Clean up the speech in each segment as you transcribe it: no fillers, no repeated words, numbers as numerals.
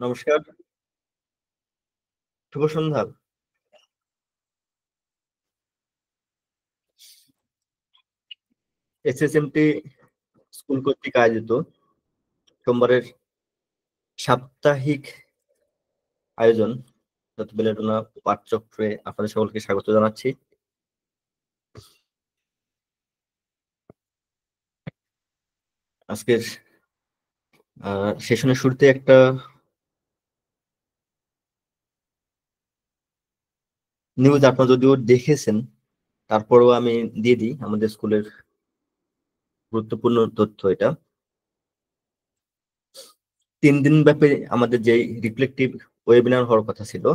নমস্কার, শুভ সন্ধ্যা। এসএসএমটি স্কুল কর্তৃক আয়োজিত সোমবারের সাপ্তাহিক আয়োজন বেলেডোনা পাঠচক্রে আপনাদের সকলকে স্বাগত জানাচ্ছি। আজকের সেশনের শুরুতে একটা নিউজ আপনারা যদিও দেখেছেন, তারপরেও আমি দিয়ে দিই আমাদের স্কুলের গুরুত্বপূর্ণ তথ্য। এটা 3 দিন ব্যাপী আমাদের যে রিফ্লেকটিভ ওয়েবিনার হওয়ার কথা ছিল,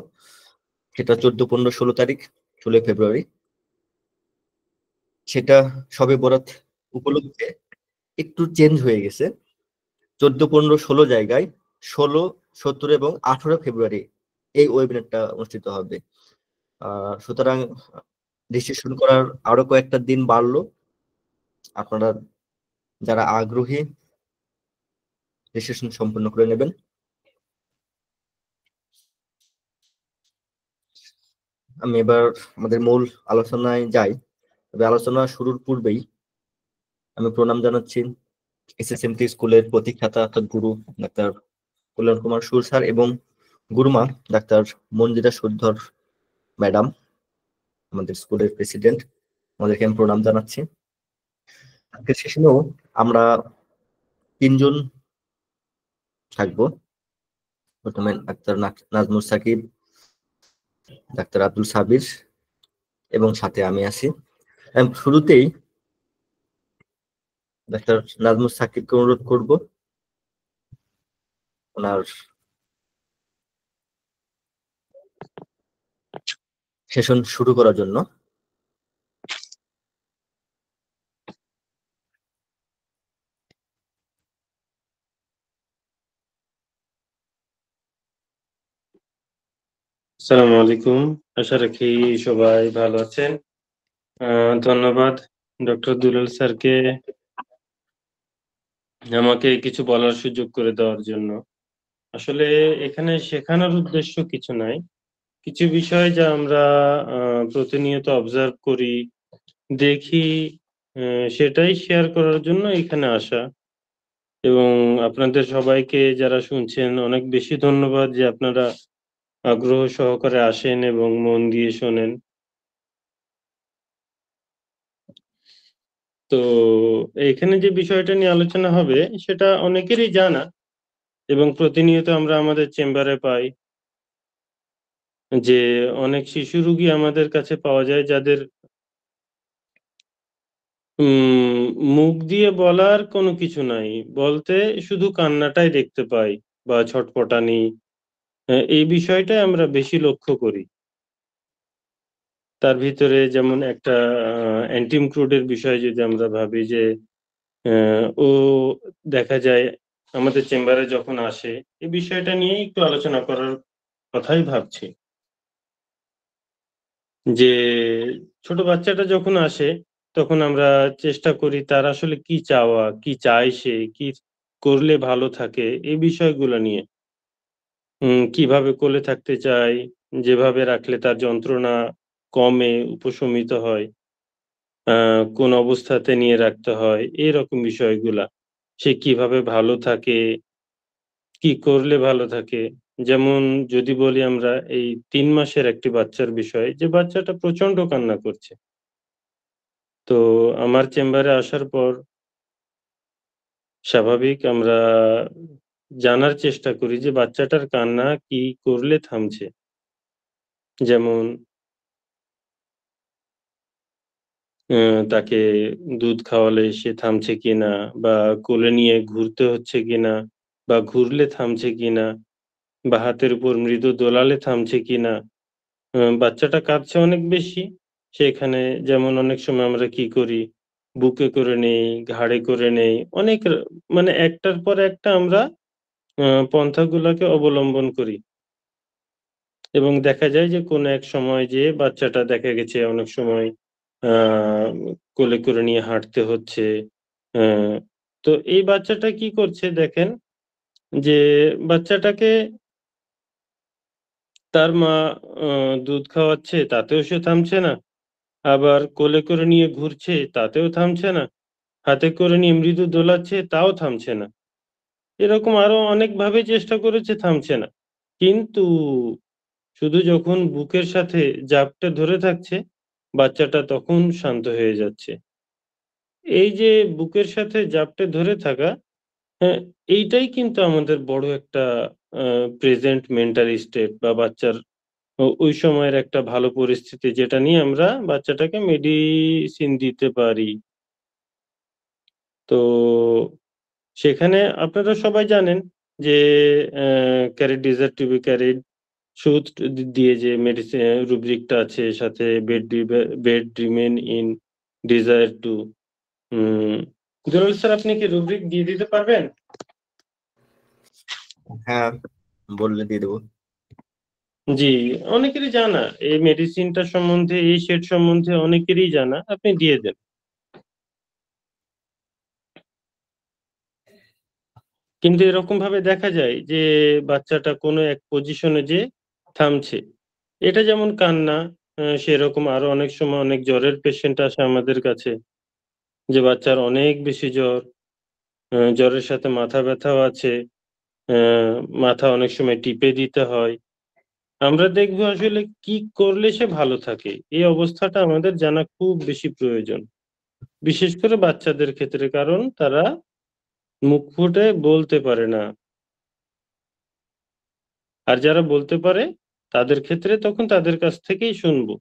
সেটা 14, 15, 16 তারিখ, 16 ফেব্রুয়ারি, সেটা শবে বরাত উপলক্ষে একটু চেঞ্জ হয়ে গেছে। 14, 15, 16 জায়গায় 16, 17 এবং 18 ফেব্রুয়ারি এই ওয়েবিনারটা অনুষ্ঠিত হবে। সুতরাং রেজিস্ট্রেশন করার আরো কয়েকটা দিন বাড়লো। আপনারা যারা আগ্রহী রেজিস্ট্রেশন সম্পন্ন করে নেবেন। আমি এবার আমাদের মূল আলোচনায় যাই। তবে আলোচনা শুরুর পূর্বেই আমি প্রণাম জানাচ্ছি এসএসএমটি স্কুলের প্রতিষ্ঠাতা অর্থাৎ গুরু ডাক্তার কল্যাণ কুমার সুর স্যার এবং গুরুমা ডাক্তার মঞ্জিরা সুদ্ধর ম্যাডাম, আমাদের স্কুলের প্রেসিডেন্ট, আমাদেরকে আমি প্রণাম জানাচ্ছি। আজকের সেশনেও আমরা 3 জন থাকবো। প্রথমে ডাক্তার নাজমুল সাকিব, ডাক্তার আব্দুল সাবির এবং সাথে আমি আছি। শুরুতেই ডাক্তার নাজমুল সাকিবকে অনুরোধ করব ওনার সেশন শুরু করার জন্য। আসসালামু আলাইকুম, আশা রাখি সবাই ভালো আছেন। ধন্যবাদ ডক্টর দুলাল স্যারকে আমাকে কিছু বলার সুযোগ করে দেওয়ার জন্য। আসলে এখানে শেখানোর উদ্দেশ্য কিছু নাই, কিছু বিষয় যা আমরা প্রতিনিয়ত অবজার্ভ করি, দেখি, সেটাই শেয়ার করার জন্য এখানে আসা। এবং আপনাদের সবাইকে যারা শুনছেন অনেক বেশি ধন্যবাদ যে আপনারা আগ্রহ সহকারে আসেন এবং মন দিয়ে শোনেন। তো এখানে যে বিষয়টা নিয়ে আলোচনা হবে সেটা অনেকেরই জানা এবং প্রতিনিয়ত আমরা আমাদের চেম্বারে পাই যে অনেক শিশু রোগী আমাদের কাছে পাওয়া যায় যাদের মুখ দিয়ে বলার কোনো কিছু নাই, বলতে শুধু কান্নাটাই দেখতে পাই বা ছটপটানি, এই বিষয়টাই আমরা বেশি লক্ষ্য করি। তার ভিতরে যেমন একটা অ্যান্টিমক্রুডের বিষয় যদি আমরা ভাবি যে ও দেখা যায় আমাদের চেম্বারে যখন আসে এই বিষয়টা নিয়েই একটু আলোচনা করার কথাই ভাবছি। যে ছোট বাচ্চাটা যখন আসে তখন আমরা চেষ্টা করি তার আসলে কি চাওয়া, কি চায় সে, কি করলে ভালো থাকে এই বিষয়গুলো নিয়ে। কিভাবে কোলে থাকতে চায়, যেভাবে রাখলে তার যন্ত্রণা কমে, উপশমিত হয়, আ কোন অবস্থাতে নিয়ে রাখতে হয়, এরকম বিষয়গুলা। সে কিভাবে ভালো থাকে, কি করলে ভালো থাকে? যেমন যদি বলি আমরা এই ৩ মাসের একটি বাচ্চার বিষয়, যে বাচ্চাটা প্রচন্ড কান্না করছে। তো আমার চেম্বারে আসার পর স্বাভাবিক আমরা জানার চেষ্টা করি যে বাচ্চাটার কান্না কি করলে থামছে। যেমন তাকে দুধ খাওয়ালে সে থামছে কিনা বা কোলে নিয়ে ঘুরতে হচ্ছে কিনা বা ঘুরলে থামছে কিনা বা হাতের উপর মৃদু দোলালে থামছে কিনা। বাচ্চাটা কাঁদছে অনেক বেশি। সেখানে যেমন অনেক সময় আমরা কি করি, বুকে করে নেই, ঘাড়ে করে নেই। অনেক মানে একটার পর একটা আমরা পন্থাগুলাকে অবলম্বন করি। এবং দেখা যায় যে কোনো এক সময় যেয়ে বাচ্চাটা দেখা গেছে অনেক সময় আ কোলে করে নিয়ে হাঁটতে হচ্ছে। অ্যা তো এই বাচ্চাটা কি করছে দেখেন যে বাচ্চাটাকে তার মা দুধ খাওয়াচ্ছে, তাতেও সে থামছে না। আবার কোলে করে নিয়ে ঘুরছে, তাতেও থামছে না। হাতে করে নিয়ে মৃদু দোলাচ্ছে, তাও থামছে না। এরকম আরো অনেকভাবে চেষ্টা করেছে, থামছে না। কিন্তু শুধু যখন বুকের সাথে জাপটে ধরে থাকছে, বাচ্চাটা তখন শান্ত হয়ে যাচ্ছে। এই যে বুকের সাথে জাপটে ধরে থাকা, হ্যাঁ, এইটাই কিন্তু আমাদের বড় একটা আ প্রেজেন্ট মেন্টাল স্টেট বা বাচ্চার ওই সময়ের একটা ভালো পরিস্থিতি, যেটা নিয়ে আমরা বাচ্চাটাকে মেডিসিন দিতে পারি। তো সেখানে আপনারা সবাই জানেন যে carried desire to be carried সুদ দিয়ে যে রুব্রিকটা আছে, সাথে bed remain in desire to. Hmm, Dulal sir, আপনি কি রুব্রিক দিয়ে দিতে পারবেন? হ্যাঁ, বললে দিয়ে দেবো। জি, অনেকেরই জানা। এই মেডিসিনটা সম্বন্ধে, এই শেড সম্বন্ধে অনেকেরই জানা। আপনি দিয়ে দেন। কিন্তু এরকমভাবে দেখা যায় যে বাচ্চাটা কোনো এক পজিশনে যেয়ে থামছে। এটা যেমন কান্না, সেরকম আরো অনেক সময় অনেক জ্বরের পেশেন্ট আসে আমাদের কাছে, যে বাচ্চার অনেক বেশি জ্বর, জ্বরের সাথে মাথা ব্যথাও আছে। অ্যা মাথা অনেক সময় টিপে দিতে হয়। আমরা দেখব আসলে কি করলে সে ভালো থাকে। এই অবস্থাটা আমাদের জানা খুব বেশি প্রয়োজন। বিশেষ করে বাচ্চাদের ক্ষেত্রে, কারণ তারা মুখ ফুটে বলতে পারে না। আর যারা বলতে পারে, তাদের ক্ষেত্রে তখন তাদের কাছ থেকেই শুনবো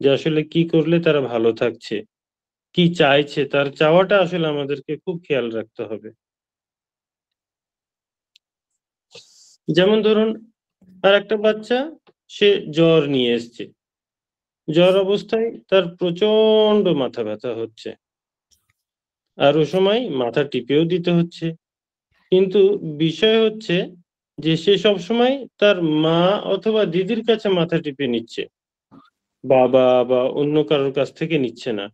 যে আসলে কি করলে তারা ভালো থাকছে, কি চাইছে, তার চাওয়াটা আসলে আমাদেরকে খুব খেয়াল রাখতে হবে। যেমন ধরুন, আরেকটা বাচ্চা, সে জ্বর নিয়ে এসছে। জ্বর অবস্থায় তার প্রচন্ড মাথা ব্যথা হচ্ছে। আর ও সময় মাথা টিপেও দিতে হচ্ছে। কিন্তু বিষয় হচ্ছে যে সে সবসময় তার মা অথবা দিদির কাছে মাথা টিপে নিচ্ছে। বাবা বা অন্য কারোর কাছ থেকে নিচ্ছে না।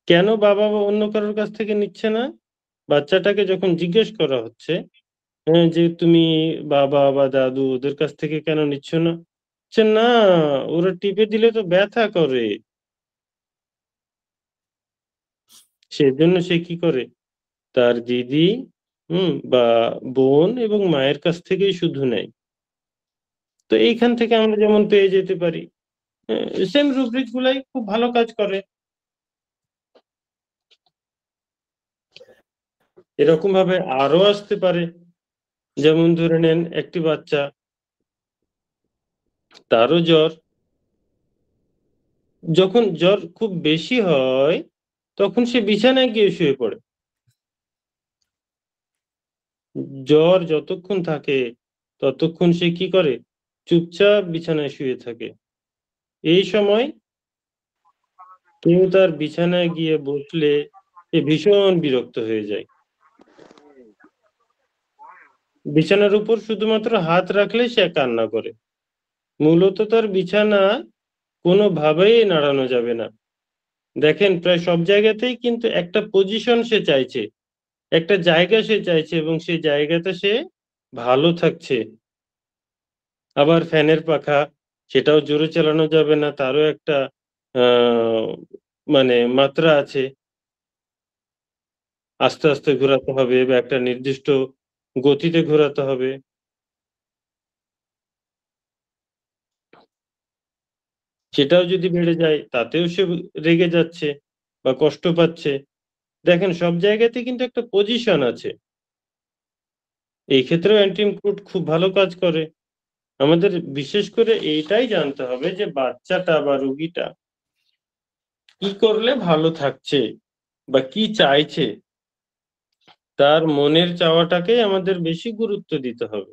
কেন বাবা বা অন্য কারোর কাছ থেকে নিচ্ছে না? বাচ্চাটাকে যখন জিজ্ঞেস করা হচ্ছে, যে তুমি বাবা বা দাদু ওদের কাছ থেকে কেন নিচ্ছ না? বলছে, "না, ওরা টিপে দিলে তো ব্যথা করে।" সেজন্য সে কি করে? তার দিদি, বা বোন এবং মায়ের কাছ থেকেই শুধু নেয়। তো এইখান থেকে আমরা যেমন পেয়ে যেতে পারি। সেম রুব্রিক গুলাই খুব ভালো কাজ করে। এরকম ভাবে আরো আসতে পারে। যেমন ধরে নেন, একটি বাচ্চা, তারও জ্বর। যখন জ্বর খুব বেশি হয়, তখন সে বিছানায় গিয়ে শুয়ে পড়ে। জ্বর যতক্ষণ থাকে, ততক্ষণ সে কি করে? চুপচাপ বিছানায় শুয়ে থাকে। এই সময় কেউ তার বিছানায় গিয়ে বসলে সে ভীষণ বিরক্ত হয়ে যায়। বিছানার উপর শুধুমাত্র হাত রাখলেই সে কান্না করে। মূলত তার বিছানা কোনোভাবেই নাড়ানো যাবে না। দেখেন, প্রায় সব জায়গাতেই কিন্তু একটা পজিশন সে চাইছে। একটা জায়গা সে চাইছে এবং সেই জায়গাতে সে ভালো থাকছে। আবার ফ্যানের পাখা, সেটাও জোরে চালানো যাবে না। তারও একটা আ মানে মাত্রা আছে। আস্তে, আস্তে ঘোরাতে হবে বা একটা নির্দিষ্ট গতিতে ঘোরাতে হবে। সেটাও যদি বেড়ে যায়, তাতেও সে রেগে যাচ্ছে বা কষ্ট পাচ্ছে। দেখেন, সব জায়গাতে কিন্তু একটা পজিশন আছে। এই ক্ষেত্রেও অ্যান্টিমক্রুট খুব ভালো কাজ করে। আমাদের বিশেষ করে এইটাই জানতে হবে যে বাচ্চাটা বা রোগীটা কি করলে ভালো থাকছে বা কি চাইছে, তার মনের চাওয়াটাকেই আমাদের বেশি গুরুত্ব দিতে হবে।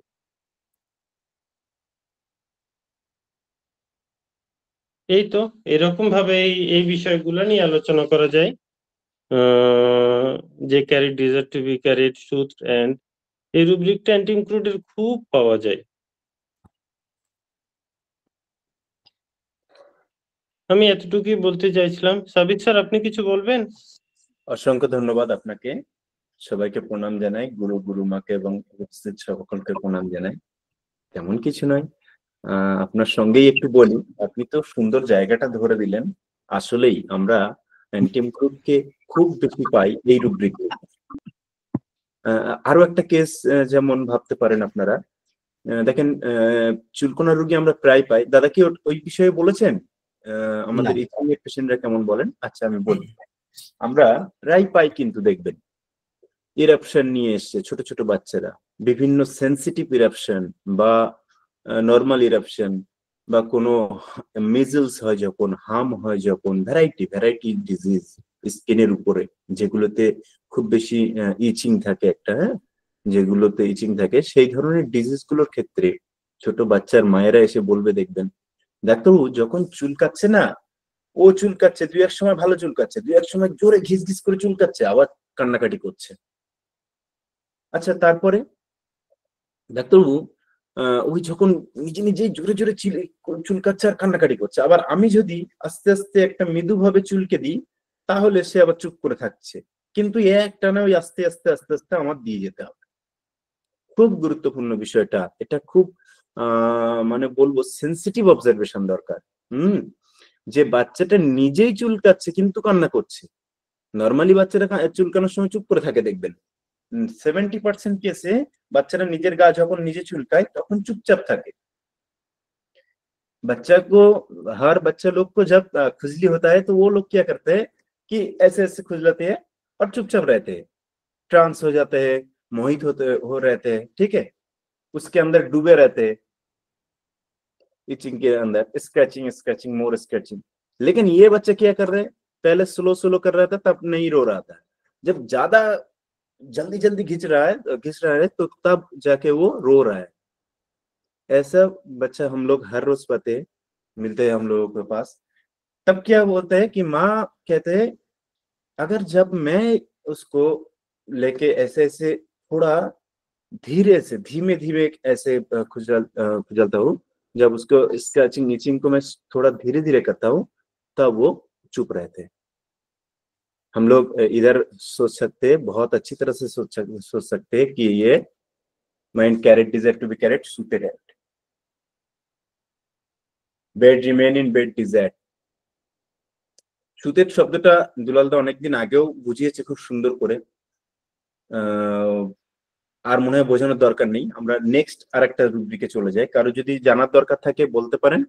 এই তো, এরকম ভাবে এই বিষয়গুলা নিয়ে আলোচনা করা যায়। আ যে carried desire to be carried, truth and, এই রুব্রিকটা অ্যান্টিমক্রুট এর খুব পাওয়া যায়। আমি এতটুকুই বলতে চাইছিলাম। সাবিত স্যার, আপনি কিছু বলবেন? অসংখ্য ধন্যবাদ আপনাকে। সবাইকে প্রণাম জানাই, গুরু গুরুমাকে এবং উপস্থিত সকলকে প্রণাম জানাই। তেমন কিছু নয়, আপনার সঙ্গেই একটু বলি। আপনি তো সুন্দর জায়গাটা ধরে দিলেন। আসলেই আমরা অ্যান্টিম গ্রুপকে খুব বেশি পাই এই রুব্রিকে। আরো একটা কেস যেমন ভাবতে পারেন আপনারা, দেখেন চুলকোনা রোগী আমরা প্রায় পাই। দাদা কি ওই বিষয়ে বলেছেন আমাদের ইচিং এর পেশেন্টরা কেমন বলেন? আচ্ছা আমি বলি, আমরা প্রায় পাই কিন্তু দেখবেন ইরাপশন নিয়ে এসছে ছোট ছোট বাচ্চারা, বিভিন্ন সেন্সিটিভ ইরাপশন বা নর্মাল ইরাপশন বা কোনো মিজলস হয় যখন, হাম হয় যখন, ভ্যারাইটি ডিজিজ স্কিনের উপরে যেগুলোতে খুব বেশি ইচিং থাকে একটা, হ্যাঁ, যেগুলোতে ইচিং থাকে সেই ধরনের ডিজিজ গুলোর ক্ষেত্রে ছোট বাচ্চার মায়েরা এসে বলবে, দেখবেন ডাক্তারবাবু যখন চুলকাচ্ছে না, ও চুলকাচ্ছে, দুই এক সময় ভালো চুলকাচ্ছে, দুই এক সময় জোরে ঘিস ঘিস করে চুলকাচ্ছে, আবার কান্নাকাটি করছে। আচ্ছা তারপরে ডাক্তারবাবু ওই যখন নিজে নিজেই জোরে জোরে চুলকাচ্ছে আর কান্নাকাটি করছে, আবার আমি যদি আস্তে আস্তে একটা মৃদু ভাবে চুলকে দিই তাহলে সে আবার চুপ করে থাকছে, কিন্তু একটানা ওই আস্তে আস্তে আস্তে আস্তে আমার দিয়ে যেতে হবে। খুব গুরুত্বপূর্ণ বিষয়টা, এটা খুব মানে বলবো সেন্সিটিভ অবজারভেশন দরকার। যে বাচ্চাটা নিজেই চুলকাচ্ছে কিন্তু কান্না করছে। নর্মালি বাচ্চারা চুলকানোর সময় চুপ করে থাকে দেখবেন, 70% কেসে বাচ্চারা নিজের गা যখন নিজে চুলকায় তখন चुपचाप থাকে। बच्चा को हर बच्चा लोग को जब खुजली होता है तो वो लोग क्या करते हैं कि ऐसे ऐसे खुजलाते हैं और चुपचाप रहते हैं, ट्रांस हो जाते हैं, मोहित हो रहते हैं, ठीक है, उसके अंदर डूबे रहते हैं, इचिंग के अंदर, स्क्रैचिंग स्क्रैचिंग मोर स्क्रैचिंग। लेकिन ये बच्चा क्या कर रहे हैं, पहले स्लो स्लो कर रहा था तब नहीं रो रहा था, जब ज्यादा जल्दी जल्दी घिस रहा है तो तब जाके वो रो रहा है। ऐसा बच्चा हम लोग हर रोज पाते हैं, मिलते हैं हम लोगों के पास। तब क्या बोलते हैं कि माँ कहते हैं, अगर जब मैं उसको लेके ऐसे ऐसे थोड़ा धीरे से धीमे धीमे ऐसे खुजलता हूँ, जब उसको स्क्रैचिंग नीचिंग को मैं थोड़ा धीरे धीरे करता हूँ तब वो चुप रहते हैं। हम लोग इधर सोच सकते हैं, बहुत अच्छी तरह से सोच सकते हैं कि ये mind carried desire to be carried suited at bed remain in bed desire. সুতের শব্দটা দুলালদা অনেকদিন আগেও বুঝিয়েছে খুব সুন্দর করে, আর মনে হয় বোঝানোর দরকার নেই। আমরা নেক্সট আরেকটা রুব্রিকে চলে যাই, কারো যদি জানার দরকার থাকে বলতে পারেন,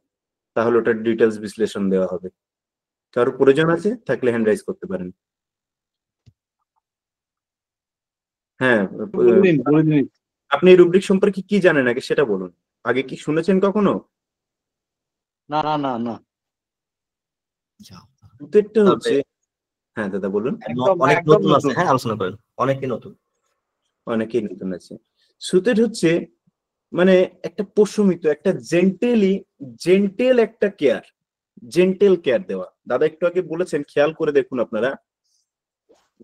তাহলে ওটার ডিটেলস বিশ্লেষণ দেওয়া হবে। কারো প্রয়োজন আছে থাকলে হ্যান্ড রাইজ করতে পারেন। হ্যাঁ, আপনি রুব্রিক সম্পর্কে কি জানেন আগে সেটা বলুন। আগে কি শুনেছেন কখনো? না না না না। সুতেরটা হচ্ছে, হ্যাঁ দাদা বলুন। অনেক নতুন আছে, হ্যাঁ আলোচনা করেন, অনেকেই নতুন আছে। সুতের হচ্ছে মানে একটা প্রশমিত, একটা জেন্টেল একটা কেয়ার, জেন্টেল কেয়ার দেওয়া। দাদা একটু আগে বলেছেন, খেয়াল করে দেখুন আপনারা,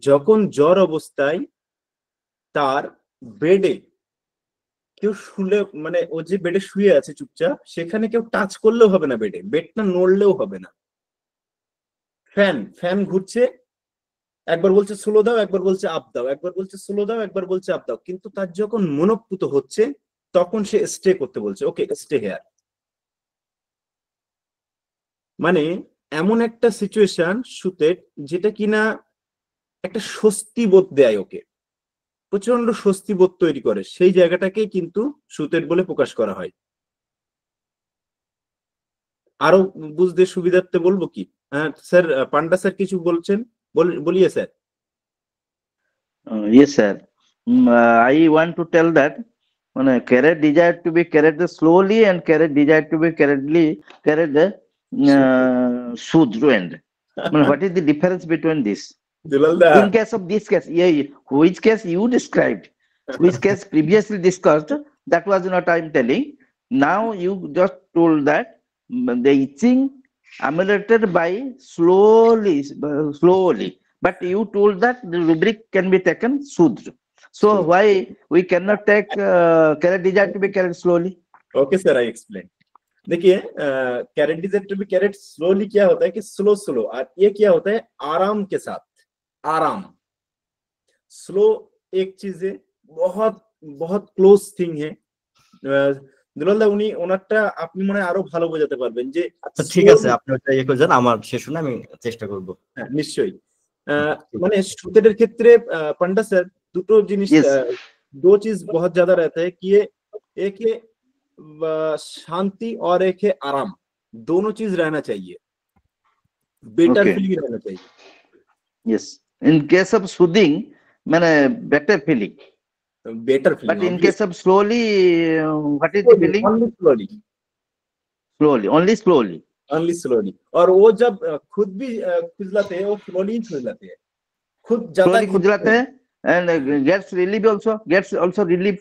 যখন জ্বর অবস্থায় তার বেডে কেউ শুলে, মানে ও যে বেডে শুয়ে আছে চুপচাপ, সেখানে কেউ টাচ করলেও হবে না, বেডটা নড়লেও হবে না। ফ্যান ঘুরছে, একবার বলছে স্লো দাও, একবার বলছে আপ দাও, একবার বলছে স্লো দাও, একবার বলছে আপ দাও, কিন্তু তার যখন মনোপুত হচ্ছে তখন সে স্টে করতে বলছে, ওকে স্টে হেয়ার। মানে এমন একটা সিচুয়েশন সুতের, যেটা কিনা একটা স্বস্তি বোধ দেয় ওকে, প্রচন্ড স্বস্তি বোধ তৈরি করে, সেই জায়গাটাকে কিন্তু সুতের বলে প্রকাশ করা হয়। আরো বুঝতে সুবিধার্থে বলবো কি, স্যার পান্ডা স্যার কিছু বলছেন, বলিয়ে sir. Yes sir, I want to tell that when a carrot desired to be carried slowly and carrot desired to be carried soothed. What is the difference between this? In case of this case, which case you described, which case previously discussed, that was not I'm telling. Now you just told that the itching ameliorated by slowly, but you told that the rubric can be taken soothed. So why we cannot take carrot desired to be carried slowly? Okay sir, I explain. देखिए carrot desire to be carrot slowly क्या होता है कि slow, और ये क्या होता है आराम के साथ, आराम। स्लो एक चीज है, बहुत बहुत ক্লোজ থিং है। দুলাল দা উনি ওনারটা আপনি মনে হয় আরো ভালো বোঝাতে পারবেন যে আচ্ছা ঠিক আছে, আপনি ওটা ইয়ে করে যান, আমার শেষ শুনে আমি চেষ্টা করব। হ্যাঁ, নিশ্চয়ই। মানে স্টুডেন্টের ক্ষেত্রে पंडा सर দুটো জিনিস, Yes. दो चीज बहुत ज्यादा रहता है कि ये एक है शांति और एक है आराम, दोनों चीज रहना चाहिए, बेटर Okay. फीलिंग रहना चाहिए। Yes. In case of soothing, মানে better feeling. Better But feeling in case of slowly, what is the feeling? Slowly, only slowly. only slowly। और वो जब खुद भी खुजलाते हैं, वो स्लोली ही खुजलाते हैं, खुद ज्यादा Slowly खुजलाते हैं and gets relief also, gets also relief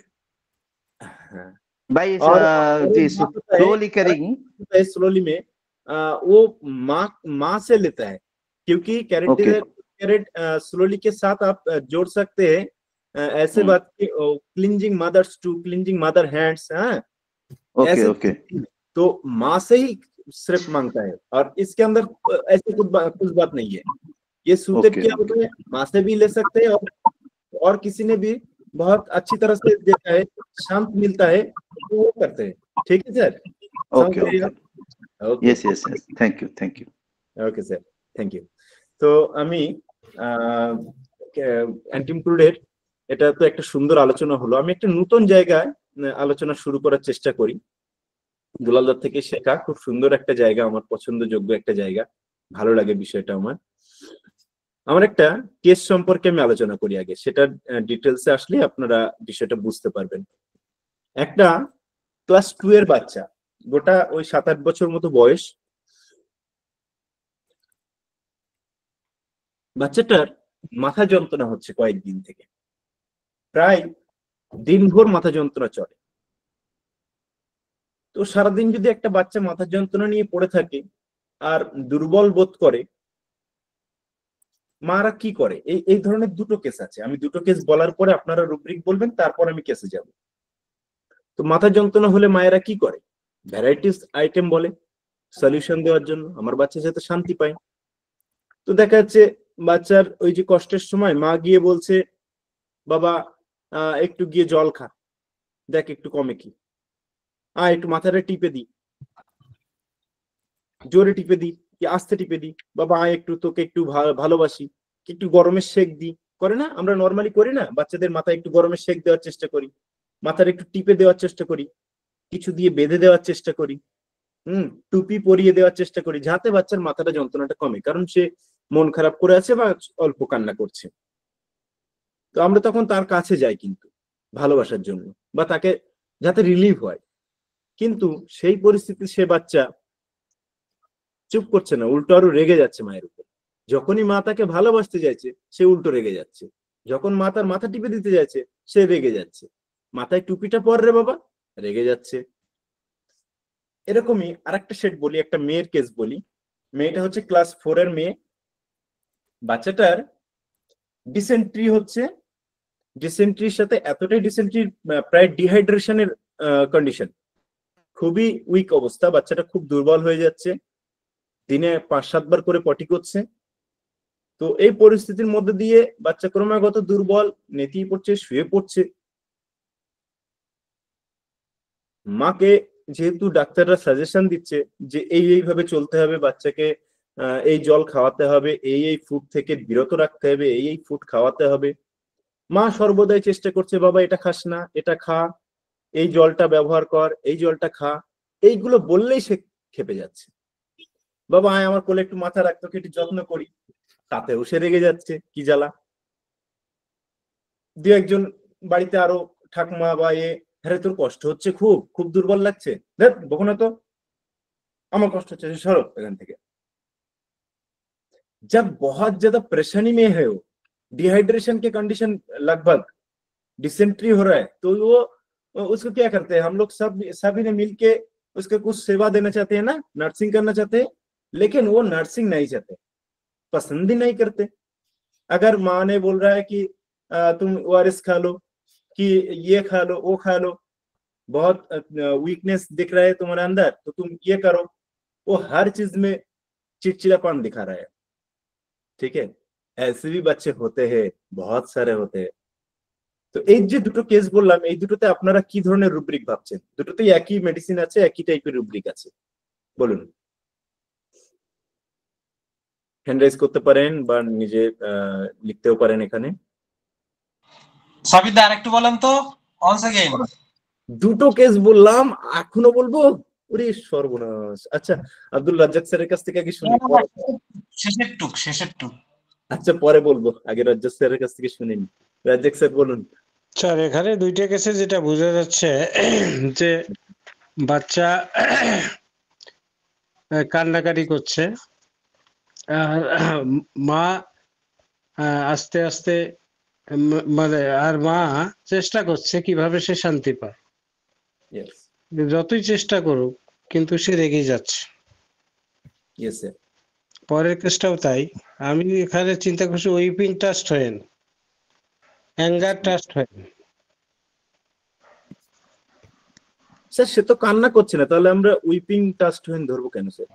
by और this slowly carrying. स्लोली में वो माँ से लेता है, क्योंकि कैरेट स्लोली के साथ आप जोड़ सकते हैं ऐसे बात की cleansing mothers to cleansing mother hands. Okay, okay. तो माँ से ही सिर्फ मांगता है, और इसके अंदर ऐसे कुछ बात नहीं है। ये सूते क्या होता है, माँ से भी ले सकते हैं और किसी ने भी बहुत अच्छी तरह से देता है, शांत मिलता है तो वो करते हैं। ठीक है sir? Okay, okay. Yes, yes, yes. Thank you, thank you. Okay sir, thank you. তো আমি অ্যান্টিমক্রুডের এটা তো একটা সুন্দর আলোচনা হলো, আমি একটা নতুন জায়গায় আলোচনা শুরু করার চেষ্টা করি। দুলালদার থেকে শেখা খুব সুন্দর একটা জায়গা, আমার পছন্দযোগ্য একটা জায়গা, ভালো লাগে বিষয়টা আমার একটা কেস সম্পর্কে আমি আলোচনা করি আগে, সেটা ডিটেলসে আসলে আপনারা বিষয়টা বুঝতে পারবেন। একটা ক্লাস 2 এর বাচ্চা, গোটা ওই 7-8 বছর মতো বয়স, বাচ্চাটার মাথা যন্ত্রণা হচ্ছে কয়েকদিন থেকে, প্রায় দিনভর মাথা যন্ত্রণা চলে। তো সারাদিন যদি একটা বাচ্চা মাথা যন্ত্রণা নিয়ে পড়ে থাকে আর দুর্বল বোধ করে, মারা কি করে? এই ধরনের দুটো কেস আছে, আমি দুটো কেস বলার পরে আপনারা রুব্রিক বলবেন, তারপর আমি কেসে যাব। তো মাথা যন্ত্রণা হলে মায়েরা কি করে? ভ্যারাইটিস আইটেম বলে সলিউশন দেওয়ার জন্য, আমার বাচ্চা যাতে শান্তি পায়। তো দেখা যাচ্ছে বাচ্চার ওই যে কষ্টের সময় মা গিয়ে বলছে, বাবা একটু গিয়ে জল খা, দেখ একটু কমে কি, একটু মাথাটা টিপে দি, জোরে টিপে দি কি আস্তে টিপে দি, বাবা একটু তোকে একটু ভালোবাসি, একটু গরমের শেক দি, করে না? আমরা নর্মালি করি না? বাচ্চাদের মাথায় একটু গরমের শেক দেওয়ার চেষ্টা করি, মাথার একটু টিপে দেওয়ার চেষ্টা করি, কিছু দিয়ে বেঁধে দেওয়ার চেষ্টা করি, টুপি পরিয়ে দেওয়ার চেষ্টা করি, যাতে বাচ্চার মাথাটা যন্ত্রণাটা কমে, কারণ সে মন খারাপ করে আছে বা অল্প কান্না করছে। তো আমরা তখন তার কাছে যাই কিন্তু ভালোবাসার জন্য, বা তাকে যাতে রিলিফ হয়। কিন্তু সেই পরিস্থিতি সে বাচ্চা চুপ করছে না, উল্টো আরো রেগে যাচ্ছে মায়ের উপর। যখনই মা তাকে ভালোবাসতে যাচ্ছে, সে উল্টো রেগে যাচ্ছে। যখন মা তার মাথা টিপে দিতে যাচ্ছে, সে রেগে যাচ্ছে। মাথায় টুপিটা পর রে বাবা, রেগে যাচ্ছে। এরকমই আরেকটা সেট বলি, একটা মেয়ের কেস বলি। মেয়েটা হচ্ছে ক্লাস 4 এর মেয়ে, বাচ্চাটার ডিসেন্ট্রি হচ্ছে, ডিসেন্ট্রির সাথে এতটাই ডিসেন্ট্রি, প্রায় ডিহাইড্রেশনের কন্ডিশন, খুবই উইক অবস্থা, বাচ্চাটা খুব দুর্বল হয়ে যাচ্ছে, দিনে 5-7 বার করে পটি করছে। তো এই পরিস্থিতির মধ্যে দিয়ে বাচ্চা ক্রমাগত দুর্বল, নেতিয়ে পড়ছে, শুয়ে পড়ছে। মাকে যেহেতু ডাক্তাররা সাজেশন দিচ্ছে যে এইভাবে চলতে হবে, বাচ্চাকে এই জল খাওয়াতে হবে, এই ফুড থেকে বিরত রাখতে হবে, এই ফুড খাওয়াতে হবে, মা সর্বদাই চেষ্টা করছে, বাবা এটা খাস না, এটা খা, এই জলটা ব্যবহার কর, এই জলটা খা, এইগুলো বললেই সে খেপে যাচ্ছে। বাবা আমার কোলে একটু মাথা রাখ, তোকে একটু যত্ন করি, তাতেও সে রেগে যাচ্ছে, কি জ্বালা। দু একজন বাড়িতে আরো ঠাকুমা বা হ্যাঁ তোর কষ্ট হচ্ছে, খুব খুব দুর্বল লাগছে, দেখ বকো না তো, আমার কষ্ট হচ্ছে, সরো এখান থেকে। जब बहुत ज्यादा परेशानी में है, वो डिहाइड्रेशन के कंडीशन, लगभग डिसेंट्री हो रहा है, तो वो उसको क्या करते हैं, हम लोग सभी ने मिलके उसको कुछ सेवा देना चाहते हैं ना, नर्सिंग करना चाहते हैं, लेकिन वो नर्सिंग नहीं चाहते, पसंद ही नहीं करते। अगर माँ ने बोल रहा है कि तुम ORS खा लो, कि ये खा लो, वो खा लो, बहुत वीकनेस दिख रहा है तुम्हारे अंदर, तो तुम ये करो, वो हर चीज में चिड़चिड़ापन दिखा रहा है। ठीक है, ऐसे भी बच्चे होते हैं, बहुत सारे होते हैं। তো এই যে দুটো কেস বললাম, এই দুটোতে আপনারা কি ধরনের রুব্রিক ভাবছেন? দুটোতেই একই মেডিসিন আছে, একই টাইপের রুব্রিক আছে, বলুন। হ্যান্ড রাইজ করতে পারেন বা নিজে লিখতেও পারেন এখানে। সাবিত দা আরেকটু বলেন তো, once again। দুটো কেস বললাম, এখনো বলবো? ওরে সর্বনাশ। আচ্ছা, আব্দুল রাজ্জাক স্যারের কাছ থেকে আগে শুনি। শেষের টুক। আচ্ছা, পরে বলবো, আগে রাজ্জাক স্যারের কাছ থেকে শুনিনি। রাজ্জাক স্যার বলুন। স্যার এখানে দুইটা কেসে যেটা বোঝা যাচ্ছে যে বাচ্চা কান্নাকাটি করছে, আর মা আস্তে আস্তে মানে আর মা চেষ্টা করছে কিভাবে সে শান্তি পায়। যতই চেষ্টা করুক কিন্তু সে রেগে যাচ্ছে। পরের কেসটাও তাই। আমি এখানে চিন্তা করছি উইপিং টাস্ট হয় না, অ্যাঙ্গার টাস্ট হয় না। স্যার সে তো কান্না করছে না, তাহলে আমরা উইপিং টাস্ট হয়ে ধরবো কেন স্যার?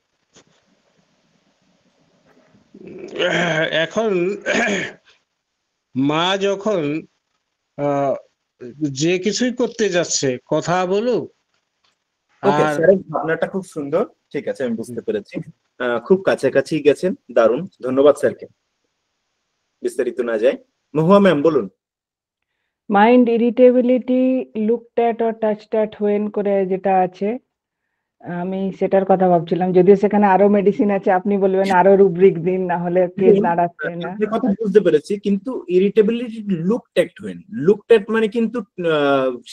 এখন মা যখন যে কিছুই করতে যাচ্ছে, কথা বলুক। ওকে, স্যারের ভাবনাটা খুব সুন্দর, ঠিক আছে, আমি বুঝতে পেরেছি। খুব কাছাকাছি গেছেন, দারুণ, ধন্যবাদ স্যারকে। বিস্তারিত না যায়, মহুয়া ম্যাম বলুন। Mind irritability looked at or touched at when করে যেটা আছে, আমি সেটার কথা ভাবছিলাম। যদিও সেখানে আরো মেডিসিন আছে, আপনি বলবেন আরো রুব্রিক দিন, না হলে কেস দাঁড়াচ্ছে না। কথা বুঝতে পেরেছি, কিন্তু irritability looked at when, looked at মানে কিন্তু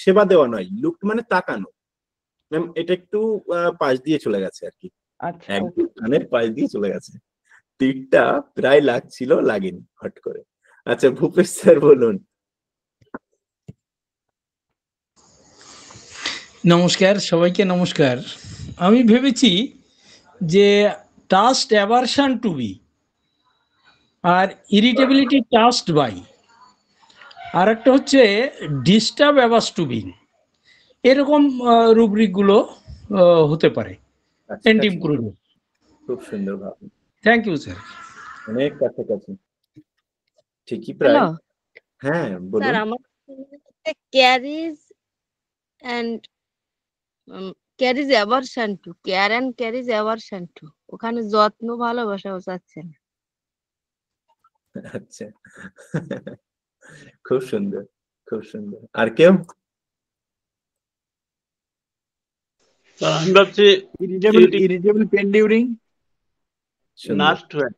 সেবা দেওয়া নয়, লুকড মানে তাকানো। ম্যাম এটা একটু পাশ দিয়ে চলে গেছে আর কি, আচ্ছা, একদম কানের পাশ দিয়ে চলে গেছে, তীরটা প্রায় লাগছিল, লাগেনি হট করে। আচ্ছা, ভূপেশ স্যার বলুন। নমস্কার, সবাইকে নমস্কার। আমি ভেবেছি যে টাস্ট অ্যাভারশন টু বি আর ইরিটেবিলিটি টাস্ট বাই, আর একটা হচ্ছে ডিস্টার্ব অ্যাভার্স টু বি, এরকম রুব্রিকগুলো হতে পারে এন্টিমক্রুডের। খুব সুন্দর ভাবনা, থ্যাংক ইউ স্যার। অনেক কাছাকাছি, ঠিকই প্রায়। হ্যাঁ বলুন। স্যার আমার carriage and carriage aversion to, care and carriage aversion to, ওখানে যত্ন ভালোবাসাও চাচ্ছে না। আচ্ছা, খুব সুন্দর, খুব সুন্দর। আর কেউ? আমি ভাবছি ইরিটেবল পেন ডিউরিং নাস্ট হয়।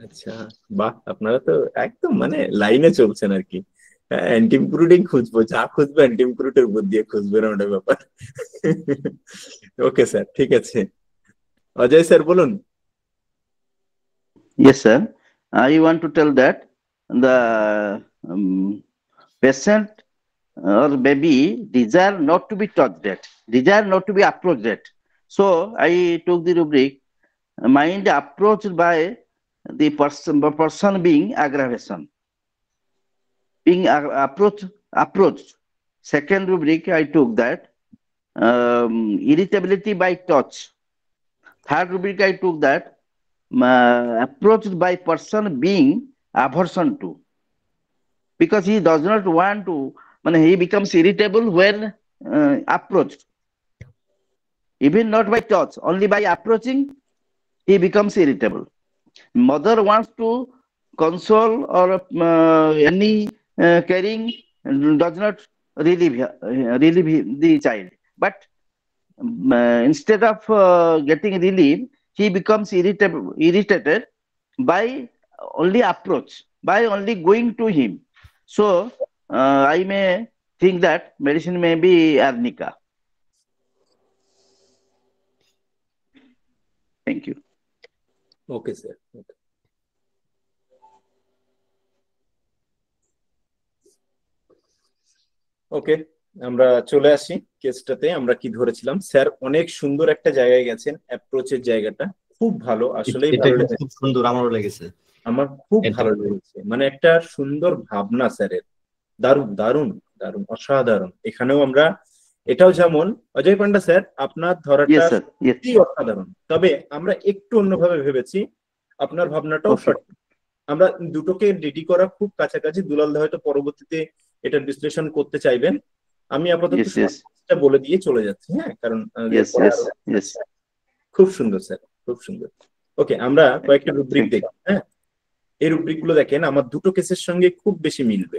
আচ্ছা, বাহ, আপনারা তো একদম মানে লাইনে চলছেন আর কি। অ্যান্টিমক্রুডিং খুঁজবো, যা খুঁজবো অ্যান্টিমক্রুডের উপর দিয়ে খুঁজবে না, ওটা ব্যাপার। ওকে স্যার, ঠিক আছে। অজয় স্যার বলুন। Yes, sir. I want to tell that the patient or baby desire not to be touched at, desire not to be approached at. So I took the rubric mind approached by the person being aggravation, being approached. Second rubric I took that irritability by touch. Third rubric I took that approached by person being aversion to, because he does not want to, he becomes irritable when approached, even not by touch, only by approaching he becomes irritable. Mother wants to console or any caring, does not relieve the child, but instead of getting relief, he becomes irritated by only approach, by only going to him. So I may think that medicine may be arnica. Thank you. Okay sir. Okay. ওকে, আমরা চলে আসি কেসটাতে। আমরা কি ধরেছিলাম? Sir অনেক সুন্দর একটা জায়গায় গেছেন, অ্যাপ্রোচের জায়গাটা খুব ভালো, আসলেই ভালো লেগেছে। খুব সুন্দর, আমারও লেগেছে, আমার খুব ভালো লেগেছে। মানে একটা সুন্দর ভাবনা স্যারের, দারুণ দারুণ দারুণ, অসাধারণ। এখানেও আমরা এটাও যেমন অজয় পান্ডা স্যার আপনার ধরাটা সত্যি অসাধারণ, তবে আমরা একটু অন্যভাবে ভেবেছি, আপনার ভাবনাটাও সঠিক। আমরা দুটোকে রেডি করা খুব কাছাকাছি। দুলাল দা হয়তো পরবর্তীতে এটার বিশ্লেষণ করতে চাইবেন। আমি আপাতত Yes, yes. এটা বলে দিয়ে চলে যাচ্ছি, হ্যাঁ, কারণ Yes, yes, yes. খুব সুন্দর স্যার, খুব সুন্দর। ওকে, আমরা কয়েকটা রুব্রিক দেখি। হ্যাঁ, এই রুব্রিক গুলো দেখেন আমার দুটো কেসের সঙ্গে খুব বেশি মিলবে।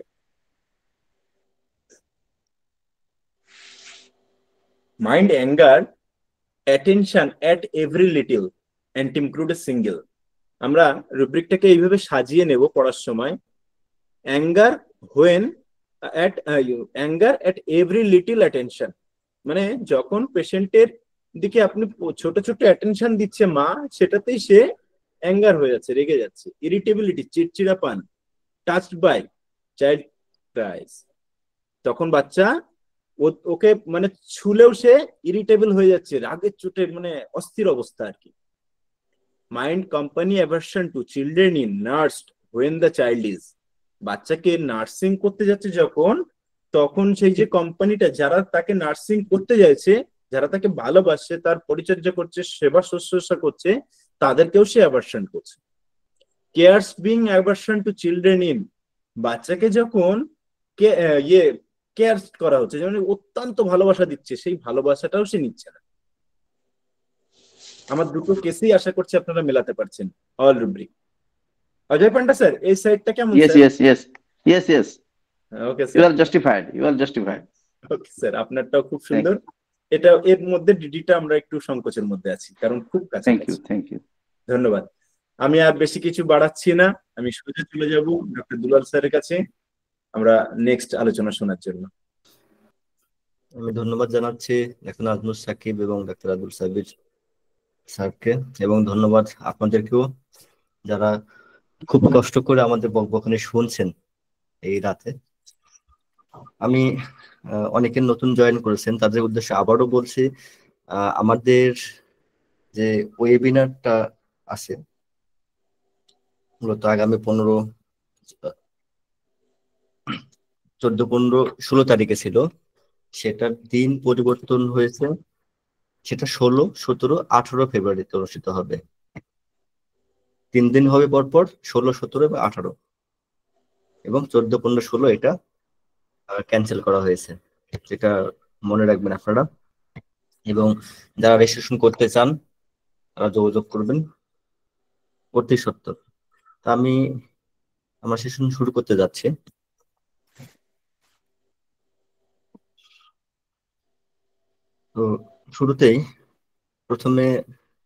Mind anger attention at every little and include a single. আমরা রুব্রিকটাকে এইভাবে সাজিয়ে নেব পড়ার সময়। Anger when anger at every little attention, মানে যখন পেশেন্টের দিকে আপনি ছোট ছোট অ্যাটেনশন দিচ্ছে মা, সেটাতেই সে অ্যাঙ্গার হয়ে যাচ্ছে, রেগে যাচ্ছে। ইরিটেবিলিটি, চিড়চিড়াপান। টাচড বাই, চাইল্ড ক্রাইস, তখন বাচ্চা ওকে মানে ছুলেও সে ইরিটেবল হয়ে যাচ্ছে, রাগের চোটে মানে অস্থির অবস্থা আর কি। Mind company aversion to children in নার্সড when the child is, বাচ্চাকে নার্সিং করতে যাচ্ছে যখন, তখন সেই যে কোম্পানিটা যারা তাকে নার্সিং করতে যাচ্ছে, যারা তাকে ভালোবাসে, তার পরিচর্যা করছে, সেবা শুশ্রূষা করছে, তাদেরকেও সে অ্যাভারশন করছে। Cares being aversion to children in, বাচ্চাকে যখন কেয়ার করা হচ্ছে, যেমন অত্যন্ত ভালোবাসা দিচ্ছে, সেই ভালোবাসাটাও সে নিচ্ছে না। আমার দুটো কেসেই আশা করছি আপনারা মেলাতে পারছেন। All rubric. Ajay Panda sir, এই সাইডটা কেমন? Yes, yes, yes, yes, yes. Okay You sir, are justified. You are justified. Okay sir, আপনারটাও খুব সুন্দর। এটা এর মধ্যে ডিডিটা আমরা একটু সংকোচের মধ্যে আছি, কারণ খুব কাছে। Thank you, thank you. ধন্যবাদ। আমি আর বেশি কিছু বাড়াচ্ছি না, আমি সোজা চলে যাব ডক্টর দুলাল স্যারের কাছে আমরা নেক্সট আলোচনা শোনার জন্য। আমি ধন্যবাদ জানাচ্ছি ডাক্তার নাজমুল সাকিব এবং ডাক্তার আব্দুল সাবির স্যারকে, এবং ধন্যবাদ আপনাদেরকেও যারা খুব কষ্ট করে আমাদের বকবকানি শুনছেন এই রাতে। আমি অনেকে নতুন জয়েন করেছেন, তাদের উদ্দেশ্যে আবারও বলছি, আমাদের যে ওয়েবিনারটা আছে মূলত আগামী 14-15-16 তারিখে ছিল, সেটার দিন পরিবর্তন হয়েছে, সেটা 16, 17, 18 ফেব্রুয়ারিতে অনুষ্ঠিত হবে। 3 দিন হবে পরপর, 16, 17 এবং 18, এবং 14, 15, 16 এটা ক্যান্সেল করা হয়েছে, যেটা মনে রাখবেন আপনারা। এবং যারা রেজিস্ট্রেশন করতে চান তারা যোগাযোগ করবেন অতি সত্বর। আমরা সেশন শুরু করতে যাচ্ছি। তো শুরুতেই প্রথমে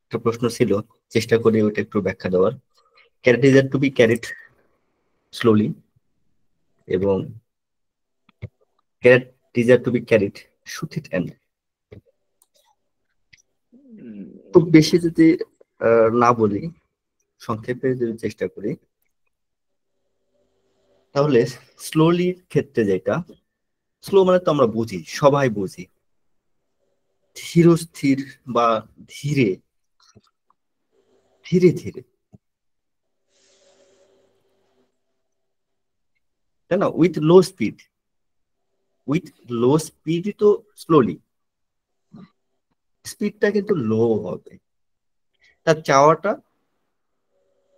একটা প্রশ্ন ছিল, চেষ্টা করি ওটা একটু ব্যাখ্যা দেওয়ার। Carried is to be carried slowly এবং carried is to be carried should it end. খুব বেশি যদি না বলি, সংক্ষেপে যদি চেষ্টা করি, তাহলে স্লোলির ক্ষেত্রে যেটা, স্লো মানে তো আমরা বুঝি, সবাই বুঝি, ধীর স্থির বা ধীরে ধীরে ধীরে, তাই না? উইথ লো স্পিড তো স্লোলি, স্পিডটা কিন্তু লো হবে, তার চাওয়াটা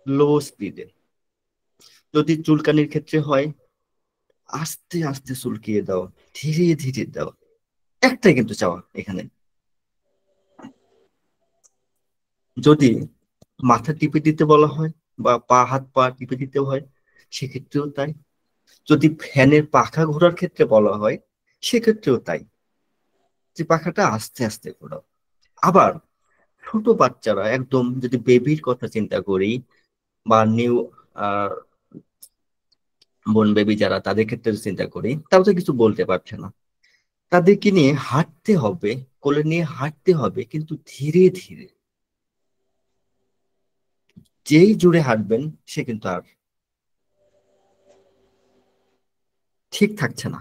লো স্পিডে। যদি চুলকানির ক্ষেত্রে হয়, আস্তে আস্তে চুলকিয়ে দাও, ধীরে ধীরে দাও, একটাই কিন্তু চাওয়া এখানে। যদি মাথা টিপে দিতে বলা হয় বা হাত পা টিপে দিতে হয়, সেক্ষেত্রেও তাই। যদি ফ্যানের পাখা ঘোরার ক্ষেত্রে বলা হয়, সেক্ষেত্রেও তাই, যে পাখাটা আস্তে আস্তে ঘোরাও। আবার ছোট বাচ্চারা, একদম যদি বেবির কথা চিন্তা করি, বা নিউ বোন বেবি যারা, তাদের ক্ষেত্রে চিন্তা করি, তারা তো কিছু বলতে পারছে না, তাদেরকে নিয়ে হাঁটতে হবে, কোলে নিয়ে হাঁটতে হবে, কিন্তু ধীরে ধীরে। যেই জুড়ে হাঁটবেন সে কিন্তু আর ঠিক থাকছে না,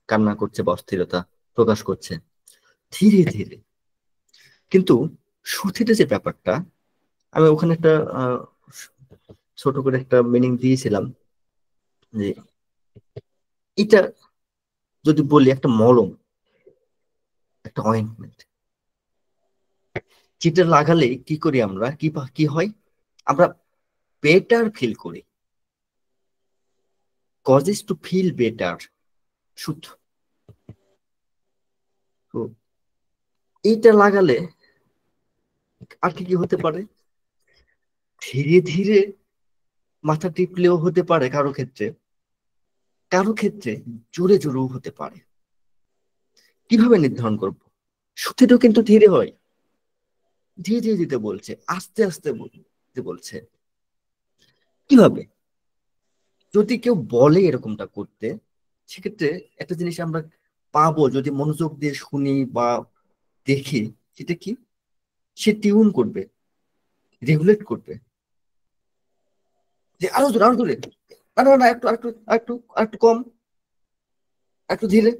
কান্না করছে বা অস্থিরতা প্রকাশ করছে, ধীরে ধীরে। কিন্তু সুথিতে যে ব্যাপারটা, আমি ওখানে একটা ছোট করে একটা মিনিং দিয়েছিলাম, যে এটা যদি বলি একটা মলম, একটা অয়েন্টমেন্ট, যেটা লাগালে কি করি আমরা, কি হয়, আমরা বেটার ফিল করি, কজেস টু ফিল বেটার, সুদ। তো এইটা লাগালে আর কি কি হতে পারে, ধীরে ধীরে মাথা টিপলেও হতে পারে কারো ক্ষেত্রে, কারো ক্ষেত্রে জোরে জোরেও হতে পারে। কিভাবে নির্ধারণ করব? সুতিটাও কিন্তু ধীরে হয়, ধীরে ধীরে দিতে বলছে, আস্তে আস্তে দিতে বলছে। কিভাবে? যদি কেউ বলে এরকমটা করতে, সেক্ষেত্রে একটা জিনিস আমরা পাবো যদি মনোযোগ দিয়ে শুনি বা দেখি, সেটা কি, সে টিউন করবে, রেগুলেট করবে, যে আরো জোরে, আরো জোরে, না না না, একটু একটু একটু একটু কম, একটু ধীরে,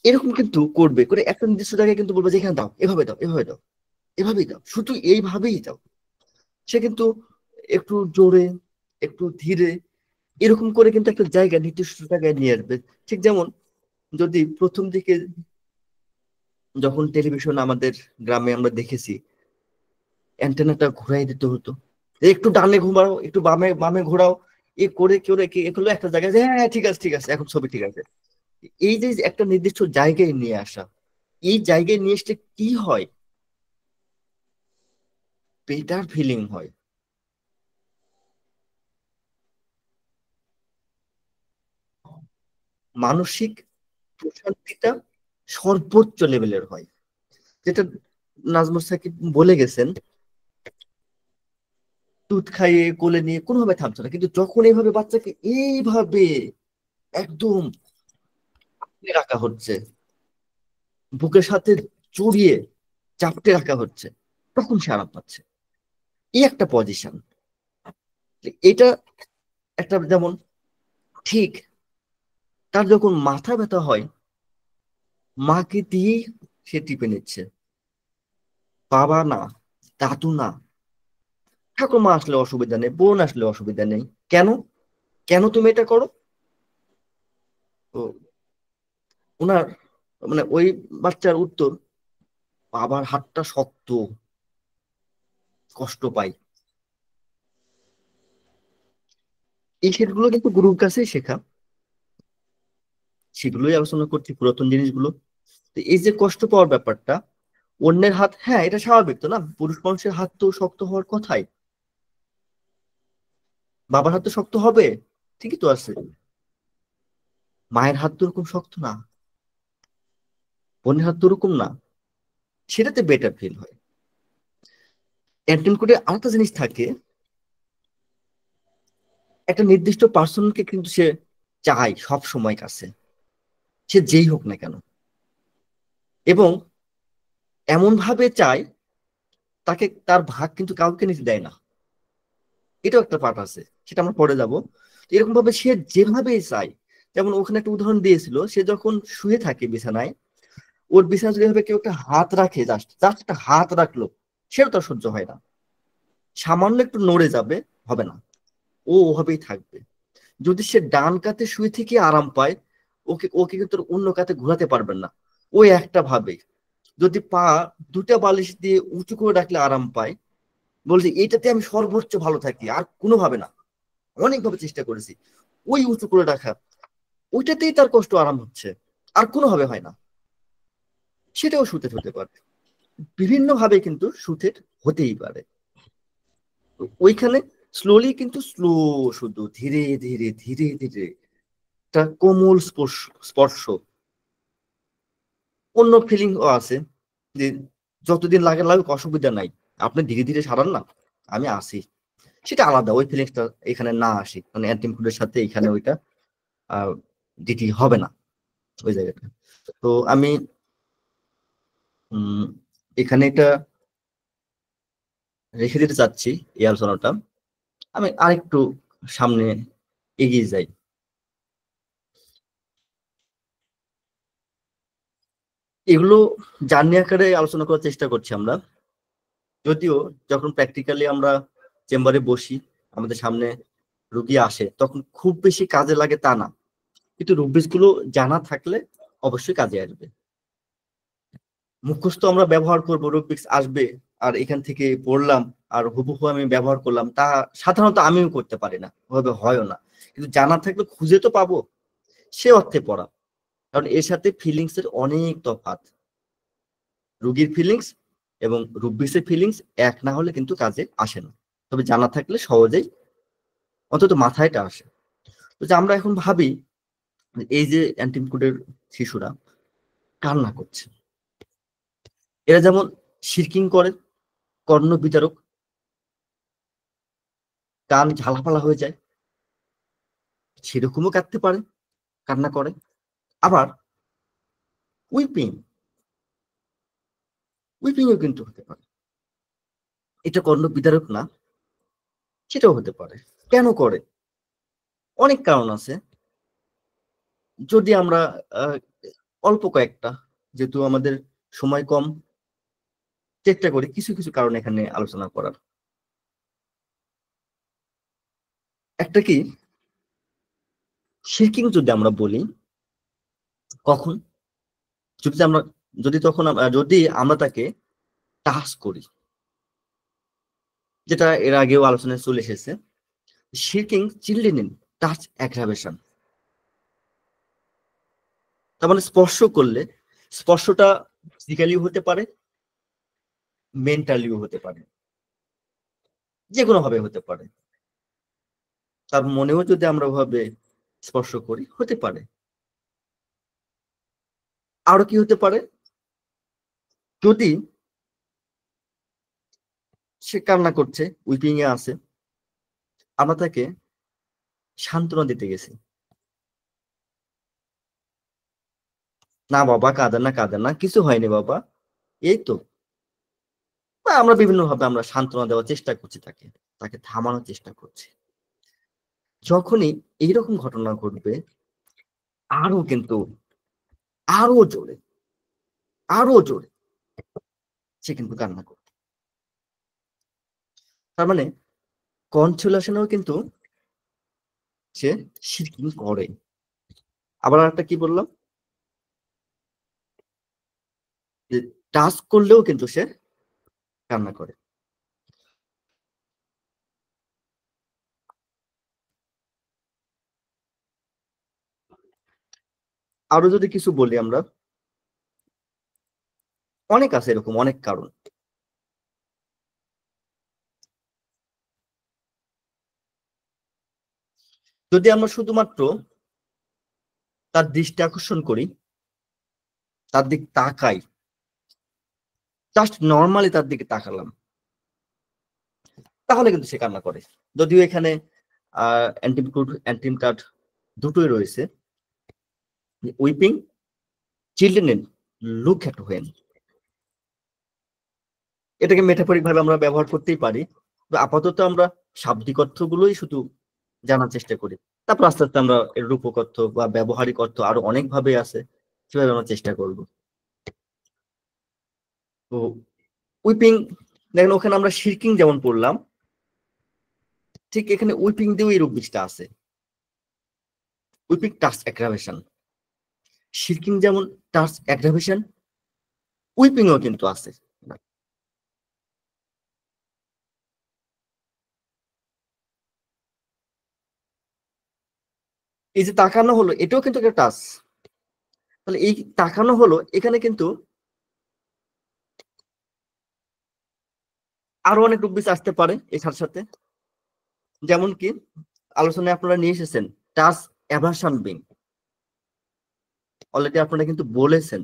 এরকম কিন্তু করবে। করে একটা নির্দিষ্ট জায়গায় কিন্তু বলবে যে এখানে দাও, এভাবে দাও, এভাবে দাও, এভাবেই দাও, শুধু এইভাবেই দাও। সে কিন্তু একটু জোরে, একটু ধীরে, এরকম করে কিন্তু একটা জায়গা, নির্দিষ্ট জায়গায় নিয়ে আসবে। ঠিক যেমন যদি প্রথম দিকে যখন টেলিভিশন আমাদের গ্রামে আমরা দেখেছি, অ্যান্টেনাটা ঘুরাই দিতে হতো, একটু ডানে ঘুমাও, একটু বামে বামে ঘোরাও, এ করে করে এগুলো একটা জায়গায় যে হ্যাঁ ঠিক আছে ঠিক আছে, এখন ছবি ঠিক আছে। এই যে একটা নির্দিষ্ট জায়গায় নিয়ে আসা, এই জায়গায় নিয়ে আসলে কি হয়, বেটার ফিলিং হয়। মানসিক প্রশান্তিটা সর্বোচ্চ লেভেলের হয়, যেটা নাজমুল সাকিব বলে গেছেন, দুধ খাইয়ে কোলে নিয়ে কোনোভাবে থামছে না, কিন্তু যখন এইভাবে বাচ্চাকে এইভাবে একদম রাখা হচ্ছে, বুকের সাথে জড়িয়ে চাপটে রাখা হচ্ছে, তখন সে আরাম পাচ্ছে। এই একটা পজিশন, এটা একটা যেমন ঠিক তার যখন মাথা ব্যথা হয়, মাকে দিয়েই সে টিপে নিচ্ছে, বাবা না, দাদু না, ঠাকুমা আসলে অসুবিধা নেই, বোন আসলে অসুবিধা নেই, কেন, কেন তুমি এটা করো? তো ওনার মানে ওই বাচ্চার উত্তর, বাবার হাতটা শক্ত, কষ্ট পাই। এই ক্ষেত্রগুলো কিন্তু গুরুর কাছেই শেখা, সেগুলোই আলোচনা করছি, পুরাতন জিনিসগুলো। তো এই যে কষ্ট পাওয়ার ব্যাপারটা, অন্যের হাত, হ্যাঁ এটা স্বাভাবিক তো না, পুরুষ মানুষের হাত তো শক্ত হওয়ার কথাই, বাবার হাত তো শক্ত হবে, ঠিকই তো আছে, মায়ের হাত তো ওরকম শক্ত না, বোনের হাত তো ওরকম না, সেটাতে বেটার ফিল হয়। অ্যাটেন্ড করে আরেকটা জিনিস থাকে, একটা নির্দিষ্ট পার্সনকে কিন্তু সে চায় সব সময় কাছে, সে যেই হোক না কেন, এবং এমন ভাবে চায় তাকে, তার ভাগ কিন্তু কাউকে নিতে দেয় না, এটাও একটা পার্ট আছে, সেটা আমরা পরে যাবো। এরকম ভাবে সে যেভাবেই চায়, যেমন ওখানে একটা উদাহরণ দিয়েছিল, সে যখন শুয়ে থাকে বিছানায়, ওর বিছানা যদি এভাবে কেউ একটা হাত রাখে, জাস্ট জাস্ট একটা হাত রাখলো, সেটা তো সহ্য হয় না, সামান্য একটু নড়ে যাবে, হবে না, ও ওভাবেই থাকবে। যদি সে ডান কাতে শুয়ে থেকে আরাম পায়, ওকে ওকে কিন্তু অন্য কাতে ঘোরাতে পারবেন না, ওই একটা ভাবে। যদি পা দুটা বালিশ দিয়ে উঁচু করে রাখলে আরাম পায়, বলছে এইটাতে আমি সর্বোচ্চ ভালো থাকি, আর কোনোভাবে না, অনেকভাবে চেষ্টা করেছি, ওই উঁচু করে রাখা, ওইটাতেই তার কষ্ট আরাম হচ্ছে, আর কোনোভাবে হয় না, সেটাও সুতের হতে পারে। বিভিন্ন ভাবে কিন্তু সুতের হতেই পারে। ওইখানে স্লোলি, কিন্তু স্লো, শুধু ধীরে ধীরে ধীরে ধীরে একটা কোমল স্পর্শ স্পর্শ। অন্য ফিলিং আছে যে যতদিন লাগে লাগুক অসুবিধা নাই, আপনি ধীরে ধীরে সারান না, আমি আসি, সেটা আলাদা, ওই ফিলিংসটা এখানে না আসি, মানে অ্যান্টিমকুডের সাথে এখানে ওইটা দিতে হবে না ওই জায়গাটা। তো আমি এখানে এটা রেখে দিতে চাচ্ছি এই আলোচনাটা, আমি আরেকটু সামনে এগিয়ে যাই। এগুলো জার্নি আকারে আলোচনা করার চেষ্টা করছি আমরা, যদিও যখন প্র্যাকটিক্যালি আমরা চেম্বারে বসি, আমাদের সামনে রুগী আসে, তখন খুব বেশি কাজে লাগে তা না, কিন্তু রুব্রিক্স গুলো জানা থাকলে অবশ্যই কাজে আসবে। মুখস্থ আমরা ব্যবহার করব, রুব্রিক্স আসবে, আর এখান থেকে পড়লাম আর হুবহু আমি ব্যবহার করলাম, তা সাধারণত আমিও করতে পারি না, ওভাবে হয়ও না, কিন্তু জানা থাকলে খুঁজে তো পাবো, সে অর্থে পড়া, কারণ এর সাথে ফিলিংস এর অনেক তফাৎ। রুগীর ফিলিংস এবং রুব্বিসের ফিলিংস এক না হলে কিন্তু কাজে আসে না, তবে জানা থাকলে সহজেই অন্তত মাথায়টা আসে। তো যে আমরা এখন ভাবি এই যে অ্যান্টিমকুডের শিশুরা কান্না করছে, এরা যেমন শিরকিং করে, কর্ণ বিতারক, কান ঝালাপালা হয়ে যায়, সেরকমও কাঁদতে পারে, কান্না করে। আবার উইপিং উইপিংও কিন্তু হতে পারে। এটা কর্ণ বিতারক না, সেটাও হতে পারে। কেন করে? অনেক কারণ আছে। যদি আমরা অল্প কয়েকটা, যেহেতু আমাদের সময় কম, চেষ্টা করি কিছু কিছু কারণ এখানে আলোচনা করার। একটা কি, শিরকিং যদি আমরা বলি কখন, যদি আমরা তাকে টাচ করি, যেটা এর আগেও আলোচনায় চলে এসেছে। শিরকিং চিল্ড্রেন টাচ অ্যাগ্রাভেশন, তার মানে স্পর্শ করলে, স্পর্শটা ফিজিক্যালিও হতে পারে, মেন্টালিও হতে পারে, যে কোনো ভাবে হতে পারে। তার মনেও যদি আমরা ভাবে স্পর্শ করি, হতে পারে। আরো কি হতে পারে, যদি সে কান্না করছে, উইপিং এ আছে, আমরা তাকে সান্ত্বনা দিতে গেছি, না বাবা কাঁদেন না, কাঁদেন না, কিছু হয়নি বাবা, এই তো। বা আমরা বিভিন্ন ভাবে আমরা সান্ত্বনা দেওয়ার চেষ্টা করছি, তাকে থামানোর চেষ্টা করছি। যখনই এইরকম ঘটনা ঘটবে, আরো কিন্তু আরো জোরে সে কিন্তু কান্না করবে। তার মানে কনসোলেশনেও কিন্তু সে শিরকিং করে। আবার একটা কি বললাম, যে টাচ করলেও কিন্তু সে কান্না করে। আরো যদি কিছু বলি আমরা, অনেক আছে এরকম অনেক কারণ। যদি আমরা শুধুমাত্র তার দৃষ্টি আকর্ষণ করি, তার দিক তাকাই, জাস্ট নর্মালি তার দিকে তাকালাম, তাহলে কিন্তু সে কান্না করে। যদিও এখানে অ্যান্টিম কার্ড দুটোই রয়েছে, weeping, children look at when, এটাকে মেটাফরিক ভাবে আমরা ব্যবহার করতেই পারি। আপাতত আমরা শাব্দিক অর্থগুলোই শুধু জানার চেষ্টা করি, তারপর আস্তে আস্তে আমরা এর রূপক অর্থ বা ব্যবহারিক অর্থ আরো অনেক ভাবে আছে, সেভাবে আমরা চেষ্টা করব। তো উইপিং, দেখেন ওখানে আমরা শিরকিং যেমন পড়লাম, ঠিক এখানে উইপিং দিয়েও এই রূপ বিষটা আছে। উইপিং টাচ অ্যাগ্রাভেশন, শিরকিং যেমন টাচ অ্যাগ্রাভেশন, উইপিংও কিন্তু আছে। এই যে তাকানো হলো, এটাও কিন্তু একটা টাচ। তাহলে এই তাকানো হলো, এখানে কিন্তু আরো অনেক রূপ বিষয় আসতে পারে এর সাথে সাথে। যেমন কি আলোচনায় আপনারা নিয়ে এসেছেন টাচ অ্যাভারশন বিং, অলরেডি আপনারা কিন্তু বলেছেন।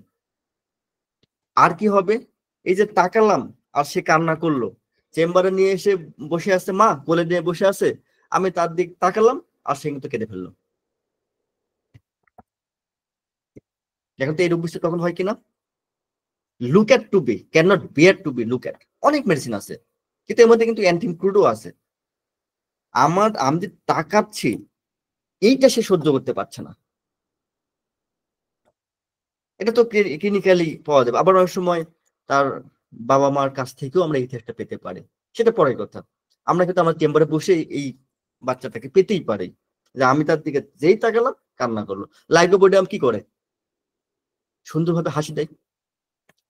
আর কি হবে, এই যে তাকালাম আর সে কান্না করলো, চেম্বারে নিয়ে এসে বসে আছে, মা কোলে নিয়ে বসে আছে, আমি তার দিক তাকালাম আর সে কিন্তু কেঁদে ফেললো। দেখেন তো এই রূপ বিষয় তখন হয় কিনা। Look at to be, can not bear to be look at. অনেক মেডিসিন আছে, কিন্তু এর মধ্যে কিন্তু অ্যান্টিমক্রুডও আছে। আমি যে তাকাচ্ছি, এইটা সে সহ্য করতে পারছে না। এটা তো ক্লিনিক্যালি পাওয়া যাবে। আবার অনেক সময় তার বাবা মার কাছ থেকেও আমরা এই টেস্টটা পেতে পারি, সেটা পরের কথা। আমরা কিন্তু আমার চেম্বারে বসে এই বাচ্চাটাকে পেতেই পারি, যে আমি তার দিকে যেই তাকালাম কান্না করলো। লাইগোপোডিয়াম কি করে, সুন্দরভাবে হাসি দেয়,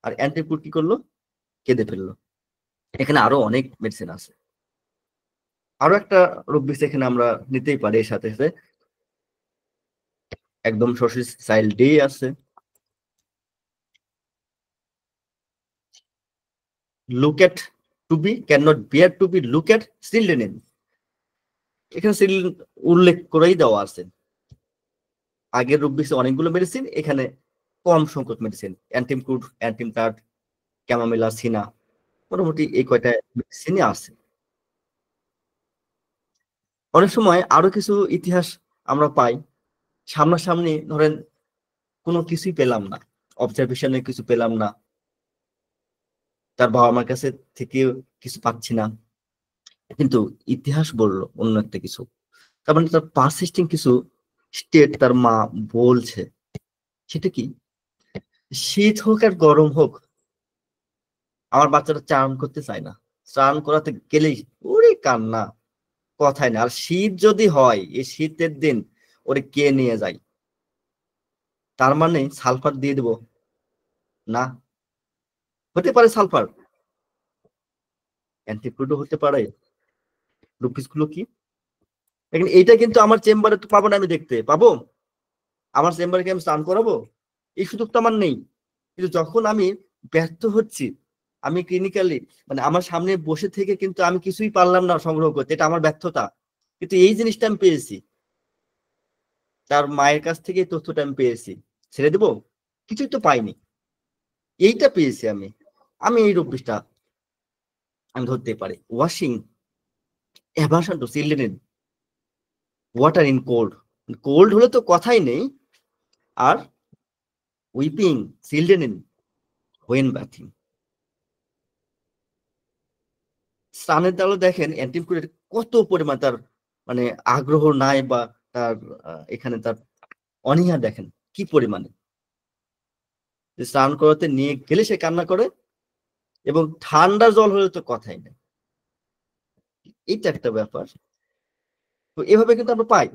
আর অ্যান্টিপুড কি করলো, কেঁদে ফেললো। এখানে আরো অনেক মেডিসিন আছে। আরো একটা রোগ বিষয় এখানে আমরা নিতেই পারি এর সাথে সাথে, একদম সরাসরি চাইল্ডে আছে। Look at to be can not bear to be look at children in, এখানে চিলড্রেন উল্লেখ করেই দেওয়া আছে। আগের রুব্রিক্সে অনেকগুলো মেডিসিন, এখানে কম সংখ্যক মেডিসিন, অ্যান্টিমক্রুড, অ্যান্টিমটার্ড, ক্যামামিলা, সিনা, মোটামুটি এই কয়টা মেডিসিনই আছে। অনেক সময় আরো কিছু ইতিহাস আমরা পাই, সামনাসামনি ধরেন কোনো কিছুই পেলাম না, অবজারভেশনে কিছু পেলাম না, তার বাবা মার কাছে থেকেও কিছু পাচ্ছি না, কিন্তু ইতিহাস বললো অন্য একটা কিছু, তার মানে তার পারসিস্টিং কিছু স্টেট তার মা বলছে। সেটা কি? শীত হোক আর গরম হোক, আমার বাচ্চাটা চান করতে চায় না, চান করাতে গেলেই ওরে কান্না, কথাই না। আর শীত যদি হয়, এই শীতের দিন ওরে কে নিয়ে যায়, তার মানে সালফার দিয়ে দেব না? হতে পারে সালফার, অ্যান্টিপ্রুডও হতে পারে। রুপিস গুলো কি? এইটা কিন্তু আমার চেম্বারে তো পাবো না, আমি দেখতে পাবো? আমার চেম্বারে কি আমি স্নান করাবো? এই সুযোগ তো আমার নেই। কিন্তু যখন আমি ব্যর্থ হচ্ছি, আমি ক্লিনিক্যালি মানে আমার সামনে বসে থেকে কিন্তু আমি কিছুই পারলাম না সংগ্রহ করতে, এটা আমার ব্যর্থতা। কিন্তু এই জিনিসটা আমি পেয়েছি, তার মায়ের কাছ থেকে এই তথ্যটা আমি পেয়েছি, ছেড়ে দেবো? কিছুই তো পাইনি, এইটা পেয়েছি আমি। আমি এই রূপটা আমি ধরতে পারি। Washing aversion to children water in cold, cold হলে তো কথাই নেই। আর weeping children in when bathing, স্নানের দ্বারা দেখেন অ্যান্টিপ্রুডের কত পরিমাণ তার মানে আগ্রহ নাই, বা তার এখানে তার অনীহা দেখেন কি পরিমাণে। স্নান করাতে নিয়ে গেলে সে কান্না করে, এবং ঠান্ডা জল হলে তো কথাই নেই। এইটা একটা ব্যাপার। তো এভাবে কিন্তু আমরা পাই।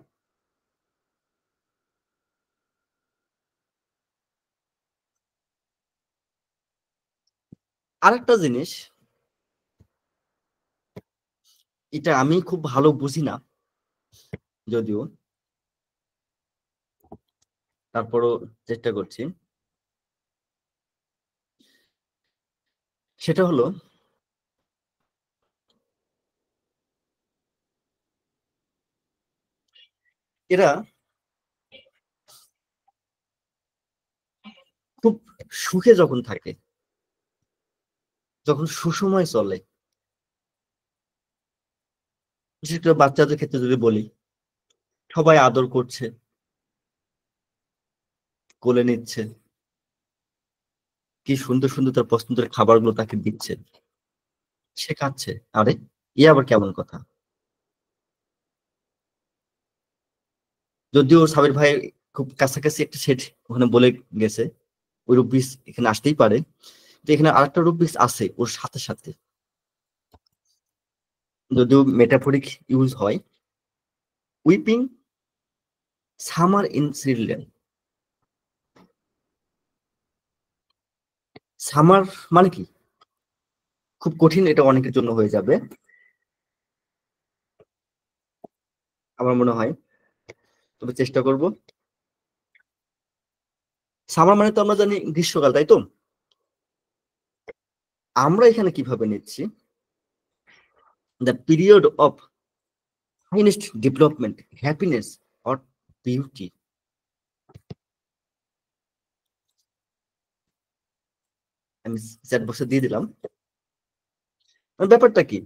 আরেকটা জিনিস, এটা আমি খুব ভালো বুঝি না যদিও, তারপরও চেষ্টা করছি। সেটা হলো এরা খুব সুখে যখন থাকে, যখন সুসময় চলে, বিশেষ করে বাচ্চাদের ক্ষেত্রে যদি বলি, সবাই আদর করছে, কোলে নিচ্ছে, কি সুন্দর সুন্দর তার পছন্দের খাবারগুলো তাকে দিচ্ছে, সে খাচ্ছে। আরে এ আবার কেমন কথা? যদিও সাবির ভাই খুব কাছাকাছি একটা সেট ওখানে বলে গেছে, ওই রুবিস এখানে আসতেই পারে, তো এখানে আরেকটা রুবিস আছে ওর সাথে সাথে, যদিও মেটাফরিক ইউজ হয়। Weeping summer in children, summer মানে কি? খুব কঠিন, এটা অনেকের জন্য হয়ে যাবে আমার মনে হয়, তবে চেষ্টা করব। সামার মানে তো আমরা জানি গ্রীষ্মকাল, তাই তো? আমরা এখানে কিভাবে নিচ্ছি? The period of highest development, happiness or beauty. আমি চ্যাট বক্সে দিয়ে দিলাম। ব্যাপারটা কি?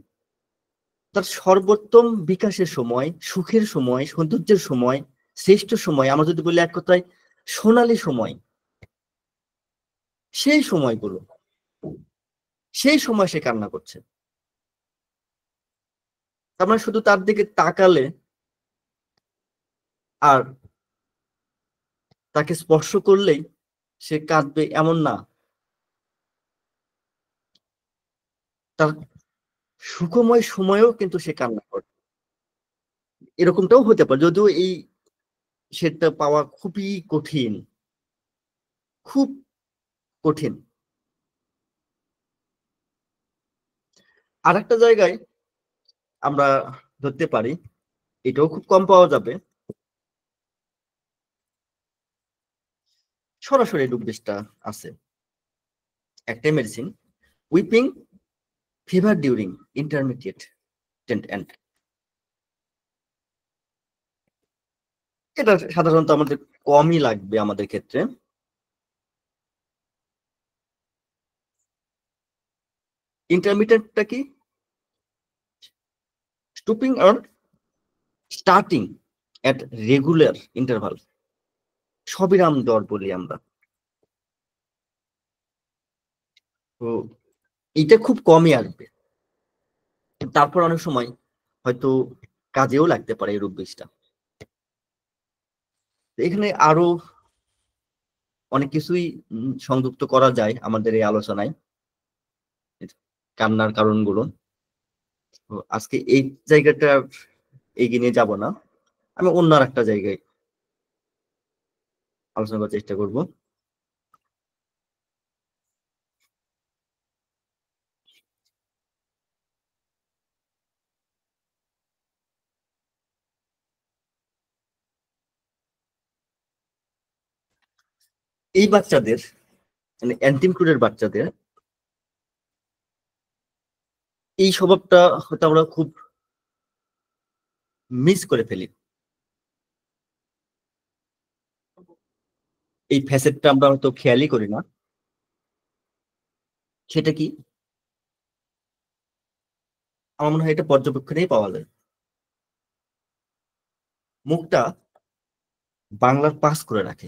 তার সর্বোত্তম বিকাশের সময়, সুখের সময়, সৌন্দর্যের সময়, শ্রেষ্ঠ সময়, আমরা যদি বলি এক কথায় সোনালী সময়, সেই সময়গুলো, সেই সময় সে কান্না করছে। তার মানে শুধু তার দিকে তাকালে আর তাকে স্পর্শ করলেই সে কাঁদবে এমন না, তার সুখময় সময়েও কিন্তু সে কান্না করে। এরকমটাও হতে পারে, যদিও এই সেটা পাওয়া খুবই কঠিন, খুব কঠিন। আর একটা জায়গায় আমরা ধরতে পারি, এটাও খুব কম পাওয়া যাবে, সরাসরি রোগ বিষটা আছে। একটাই medicine, weeping fever during intermediate end. এটা সাধারণত আমাদের কমই লাগবে আমাদের ক্ষেত্রে। ইন্টারমিডিয়েটটা কি? Stopping or starting at regular interval, সবিরাম জ্বর বলি আমরা। তো এটা খুব কমই আসবে, তারপর অনেক সময় হয়তো কাজেও লাগতে পারে এই রোগ বিষটা। এখানে আরো অনেক কিছুই সংযুক্ত করা যায় আমাদের এই আলোচনায়, কান্নার কারণগুলো। আজকে এই জায়গাটা এগিয়ে নিয়ে যাব না, আমি অন্য আর একটা জায়গায় আলোচনা করার চেষ্টা করব। এই বাচ্চাদের মানে অ্যান্টিমক্রুডের বাচ্চাদের এই স্বভাবটা হয়তো আমরা খুব মিস করে ফেলি। এই ফ্যাসেটটা আমরা হয়তো খেয়ালই করি না। সেটা কি? আমার মনে হয় এটা পর্যবেক্ষণেই পাওয়া যায়। মুখটা বাংলার পাস করে রাখে,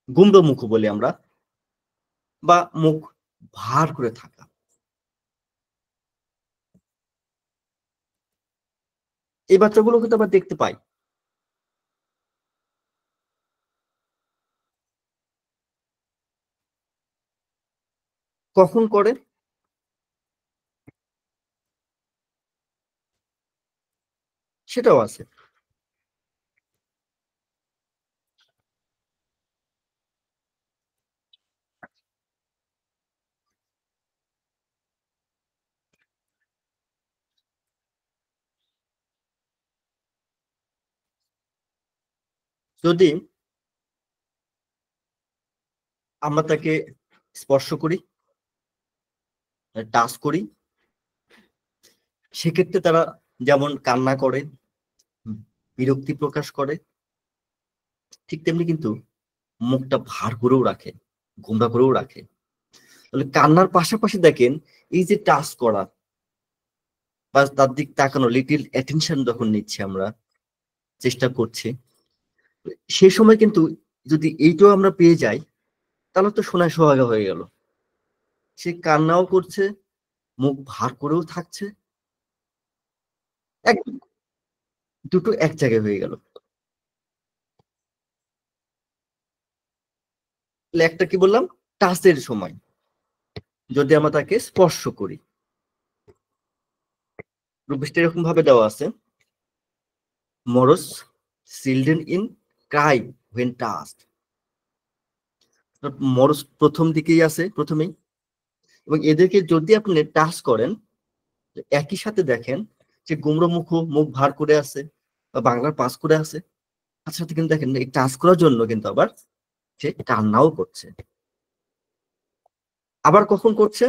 গুমড়ো মুখ বলি আমরা, বা মুখ ভার করে থাকা। এই বাচ্চাগুলো কিন্তু আমরা দেখতে পাই। কখন করে? সেটাও আছে। যদি আমরা তাকে স্পর্শ করি, টাচ করি, সেক্ষেত্রে তারা যেমন কান্না করে, বিরক্তি প্রকাশ করে, ঠিক তেমনি কিন্তু মুখটা ভার করেও রাখে, গোমড়া করেও রাখে। তাহলে কান্নার পাশাপাশি দেখেন এই যে টাচ করা বা তার দিক তাকানো, লিটিল অ্যাটেনশন যখন নিচ্ছি আমরা, চেষ্টা করছি, সেই সময় কিন্তু যদি এইটাও আমরা পেয়ে যাই তাহলে তো সোনায় সোহাগা হয়ে গেল। সে কান্নাও করছে, মুখ ভার করেও থাকছে, এক দুটো এক জায়গায় হয়ে গেল। একটা কি বললাম, টাচের সময় যদি আমরা তাকে স্পর্শ করি, রূপটা এরকম ভাবে দেওয়া আছে, morose children in cry when touched. Morose প্রথম দিকেই আছে, প্রথমেই, এবং এদেরকে যদি আপনি টাচ করেন একই সাথে দেখেন যে গুমড়ো মুখ ভার করে আছে বা বাংলার পাস করে আছে, তার সাথে কিন্তু দেখেন এই টাচ করার জন্য কিন্তু আবার সে কান্নাও করছে। আবার কখন করছে?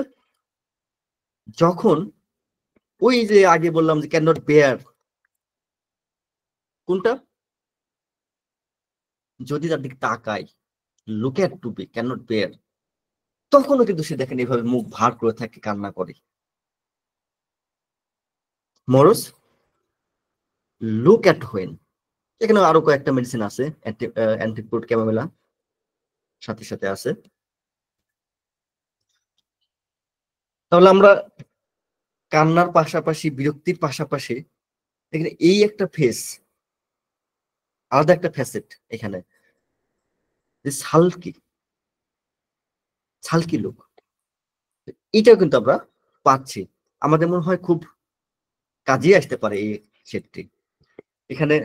যখন ওই যে আগে বললাম যে ক্যান নট বেয়ার, কোনটা? যদি তার দিকে তাকাই, look at to be can not bear, তখনও কিন্তু সে দেখেন এইভাবে মুখ ভার করে থাকে, কান্না করে। মরস লুক এট হোয়েন, এখানে আরো কয়েকটা মেডিসিন আছে, অ্যান্টিক্রুড, ক্যামোমিলা সাথে সাথে আছে। তাহলে আমরা কান্নার পাশাপাশি, বিরক্তির পাশাপাশি এখানে এই একটা ফেস, আলাদা একটা ফ্যাসেট এখানে, যে সালকি লুক, এটাও কিন্তু আমরা পাচ্ছি। আমাদের মনে হয় খুব কাজে আসতে পারে এই সেটটি। এখানে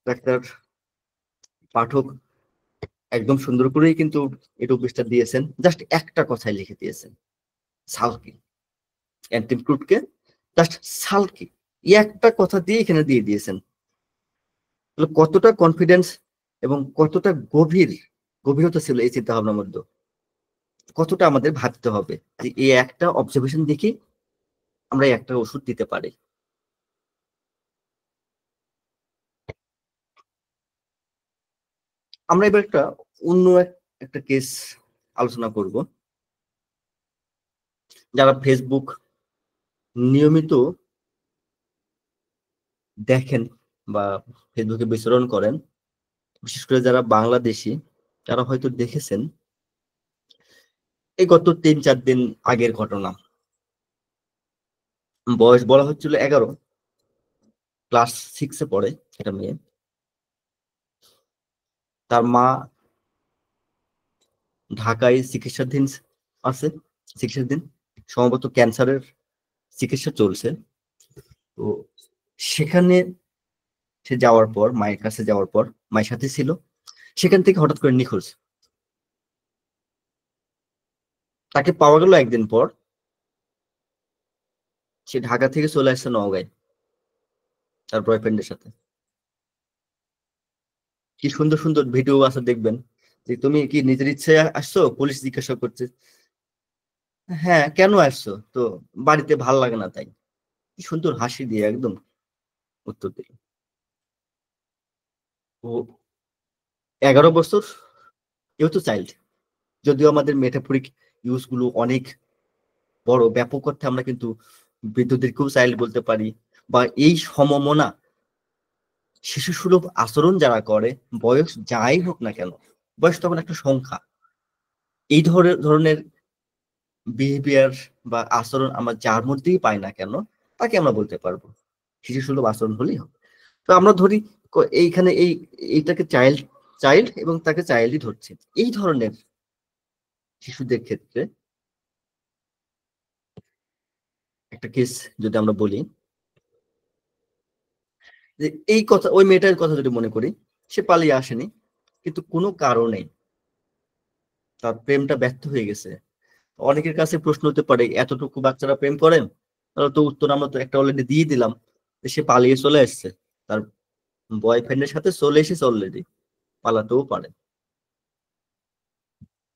ডাক্তার পাঠক একদম সুন্দর করেই কিন্তু এই রূপটা দিয়েছেন, জাস্ট একটা কথাই লিখে দিয়েছেন, সালকি। অ্যান্টিক্রুডকে জাস্ট সালকি একটা কথা দিয়ে এখানে দিয়ে দিয়েছেন। কতটা কনফিডেন্স এবং কতটা গভীরতা ছিল এই চিন্তা ভাবনার মধ্যে, কতটা আমাদের ভাবতে হবে যে এই একটা অবজারভেশন দেখে আমরা একটা ওষুধ দিতে পারি। আমরা এবার অন্য একটা কেস আলোচনা করব। যারা ফেসবুক নিয়মিত দেখেন বা ফেসবুকে বিচরণ করেন, বিশেষ করে যারা বাংলাদেশি, তারা হয়তো দেখেছেন এই গত 3-4 দিন আগের ঘটনা। বয়স বলা হচ্ছিল 11, ক্লাস 6-এ পড়ে একটা মেয়ে। তার মা ঢাকায় চিকিৎসাধীন আছে, চিকিৎসাধীন, সম্ভবত ক্যান্সারের চিকিৎসা চলছে। তো সেখানে সে যাওয়ার পর, মায়ের কাছে যাওয়ার পর, মায়ের সাথে ছিল, সেখান থেকে হঠাৎ করে নিখোঁজ। তাকে পাওয়া গেল একদিন পর। সে ঢাকা থেকে চলে আসছে নওগাঁয় তার বয়ফ্রেন্ডের সাথে। কি সুন্দর সুন্দর ভিডিও আছে, দেখবেন যে তুমি কি নিজের ইচ্ছে আসছো, পুলিশ জিজ্ঞাসা করছে, হ্যাঁ কেন আসছো, তো বাড়িতে ভাল লাগে না তাই। কি সুন্দর হাসি দিয়ে একদম উত্তর দিল। ও 11 বছর, এও তো চাইল্ড। যদিও আমাদের মেটাফরিক ইউজ গুলো অনেক বড়, ব্যাপক অর্থে আমরা কিন্তু বৃদ্ধদেরকেও চাইল্ড বলতে পারি, বা এই সমমনা শিশু সুলভ আচরণ যারা করে, বয়স যাই হোক না কেন, বয়স তখন একটা সংখ্যা। এই ধরনের বিহেভিয়ার বা আচরণ আমরা যার মধ্যেই পাই না কেন, তাকে আমরা বলতে পারবো শিশু সুলভ আচরণ হলেই হবে। তো আমরা ধরি এইখানে এইটাকে চাইল্ড চাইল্ড এবং তাকে চাইল্ডই ধরছি। এই ধরনের শিশুদের ক্ষেত্রে একটা কেস যদি আমরা বলি, যে এই কথা, ওই মেয়েটার কথা যদি মনে করি, সে পালিয়ে আসেনি, কিন্তু কোনো কারণে তার প্রেমটা ব্যর্থ হয়ে গেছে। অনেকের কাছে প্রশ্ন হতে পারে, এতটুকু বাচ্চারা প্রেম করেন? তাহলে তো উত্তর আমরা তো একটা অলরেডি দিয়ে দিলাম, সে পালিয়ে চলে আসছে, তার বয়ফ্রেন্ডের সাথে চলে এসেছে অলরেডি, পালাতেও পারে।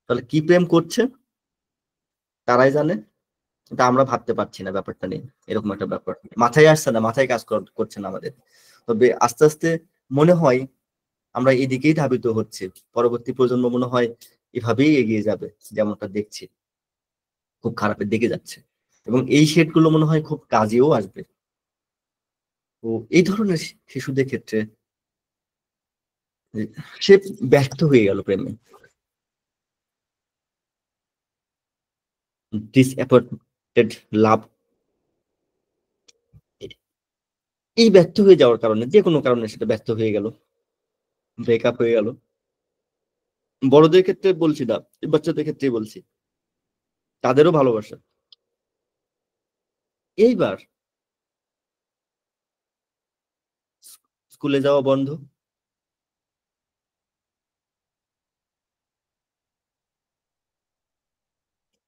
তাহলে কি প্রেম করছে তারাই জানে, কিন্তু আমরা ভাবতে পারছি না ব্যাপারটা নিয়ে। এরকম একটা ব্যাপার মাথায় আসছে না, মাথায় কাজ করছে না আমাদের। তবে আস্তে আস্তে মনে হয় আমরা এদিকেই ধাবিত হচ্ছে। পরবর্তী প্রজন্ম মনে হয় এভাবেই এগিয়ে যাবে, যেমনটা দেখছি খুব খারাপের দিকে যাচ্ছে, এবং এই শেড গুলো মনে হয় খুব কাজেও আসবে। তো এই ধরনের শিশুদের ক্ষেত্রে সে ব্যর্থ হয়ে গেল প্রেমে, ডিসঅ্যাপয়েন্টেড লাভ। এই ব্যর্থ হয়ে যাওয়ার কারণে, যে কোনো কারণে সেটা ব্যর্থ হয়ে গেল, ব্রেকআপ হয়ে গেল। বড়দের ক্ষেত্রে বলছি না, বাচ্চাদের ক্ষেত্রে বলছি, তাদেরও ভালোবাসা এইবার স্কুলে যাওয়া বন্ধ,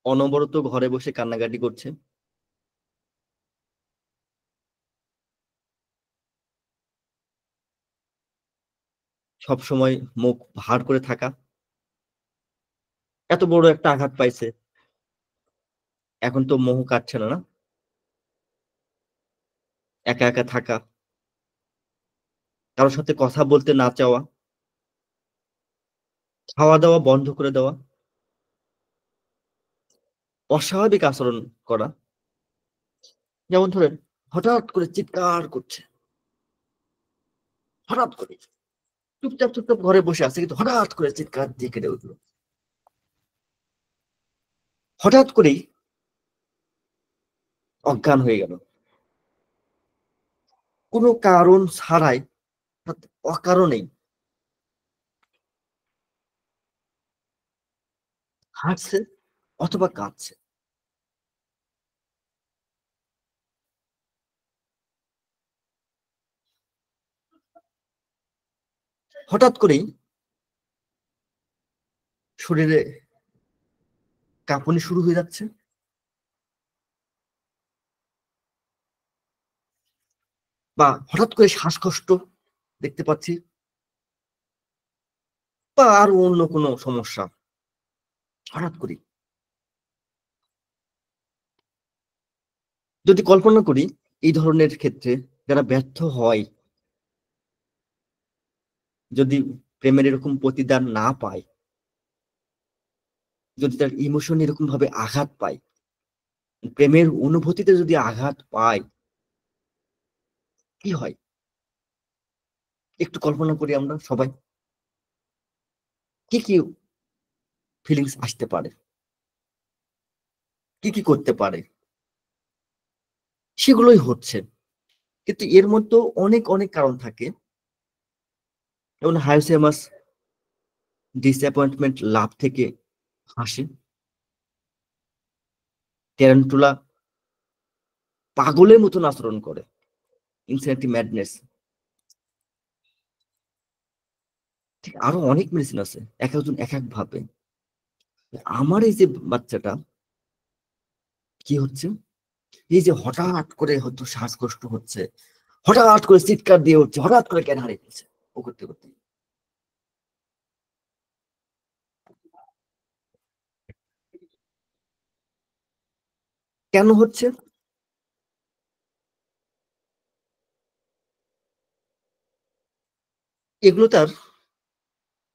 অনবরত ঘরে বসে কান্নাকাটি করছে, সব সময় মুখ ভার করে থাকা। এত বড় একটা আঘাত পাইছে, এখন তো মোহ কাটছে না, একা একা থাকা, কারোর সাথে কথা বলতে না চাওয়া, খাওয়া দাওয়া বন্ধ করে দেওয়া, অস্বাভাবিক আচরণ করা। যেমন ধরেন হঠাৎ করে চিৎকার করছে, হঠাৎ করে চুপচাপ চুপচাপ ঘরে বসে আছে, কিন্তু হঠাৎ করে চিৎকার দিয়ে কেটে উঠলো। হঠাৎ করেই অজ্ঞান হয়ে গেল, কোনো কারণ ছাড়াই, অকারণেই হাসছে অথবা কাঁদছে। হঠাৎ করেই শরীরে কাঁপুনি শুরু হয়ে যাচ্ছে, বা হঠাৎ করে শ্বাসকষ্ট দেখতে পাচ্ছি, বা আরো অন্য কোনো সমস্যা হঠাৎ করে। যদি কল্পনা করি এই ধরনের ক্ষেত্রে যারা ব্যর্থ হয়, যদি প্রেমের এরকম প্রতিদান না পায়, যদি তার ইমোশন এরকম ভাবে আঘাত পায়, প্রেমের অনুভূতিতে যদি আঘাত পায়, কি হয় একটু কল্পনা করি আমরা সবাই। কি কি ফিলিংস আসতে পারে, কি কি করতে পারে, সেগুলোই হচ্ছে। কিন্তু এর মধ্যে অনেক অনেক কারণ থাকে, যেমন হায়োসেমাস ডিসঅ্যাপয়েন্টমেন্ট লাভ থেকে হাসে, ট্যারান্টুলা পাগলের মতন আচরণ করে, ইনসেনিটি ম্যাডনেস। ঠিক আরো অনেক মেডিসিন আছে, এক একজন এক এক ভাবে। আমার এই যে বাচ্চাটা কি হচ্ছে, এই যে হঠাৎ করে হয়তো শ্বাসকষ্ট হচ্ছে, হঠাৎ করে চিৎকার দিয়ে উঠছে, হঠাৎ করে জ্ঞান হারিয়ে ফেলছে ও করতে করতে। কেন হচ্ছে? এগুলো তার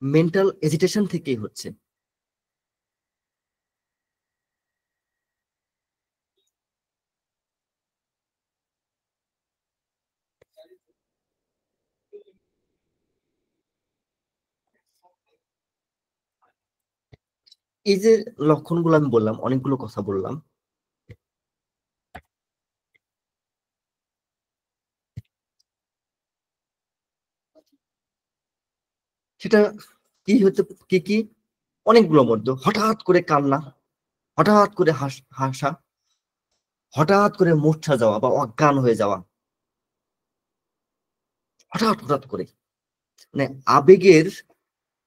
মেন্টাল এজিটেশন থেকেই হচ্ছে। এই যে লক্ষণগুলো আমি বললাম, অনেকগুলো কথা বললাম, সেটা কি হতে, কি কি অনেকগুলোর মধ্যে হঠাৎ করে কান্না, হঠাৎ করে হাসা, হঠাৎ করে মূর্ছা যাওয়া বা অজ্ঞান হয়ে যাওয়া, হঠাৎ হঠাৎ করে, মানে আবেগের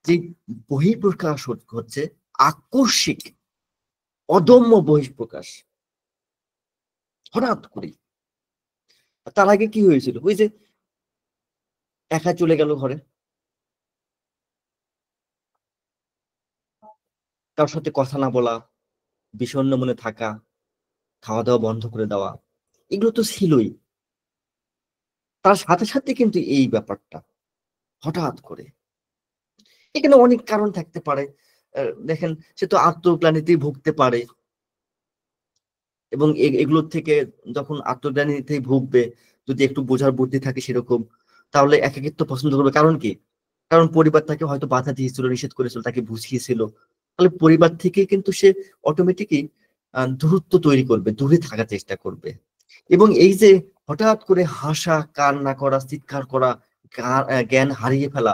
যে বহিঃপ্রকাশ হচ্ছে আকস্মিক, অদম্য বহিঃপ্রকাশ, হঠাৎ করে। তার আগে কি হয়েছিল, ওই যে একা চলে গেল ঘরে, কারোর সাথে কথা না বলা, বিষণ্ণ মনে থাকা, খাওয়া দাওয়া বন্ধ করে দেওয়া, এগুলো তো ছিলই। তার সাথে সাথে কিন্তু এই ব্যাপারটা হঠাৎ করে, এখানে অনেক কারণ থাকতে পারে। দেখেন, সে তো আত্মগ্লানিতেই ভুগতে পারে, এবং এগুলোর থেকে যখন আত্মগ্লানিতেই ভুগবে, যদি একটু বোঝার বুদ্ধি থাকে সেরকম, তাহলে একাকিত্ব পছন্দ করবে। কারণ কি? কারণ পরিবার তাকে হয়তো বাধা দিয়েছিল, নিষেধ করেছিল, তাকে বুঝিয়েছিল। তাহলে পরিবার থেকে কিন্তু সে অটোমেটিকই দূরত্ব তৈরি করবে, দূরে থাকার চেষ্টা করবে। এবং এই যে হঠাৎ করে হাসা, কান্না করা, চিৎকার করা, জ্ঞান হারিয়ে ফেলা,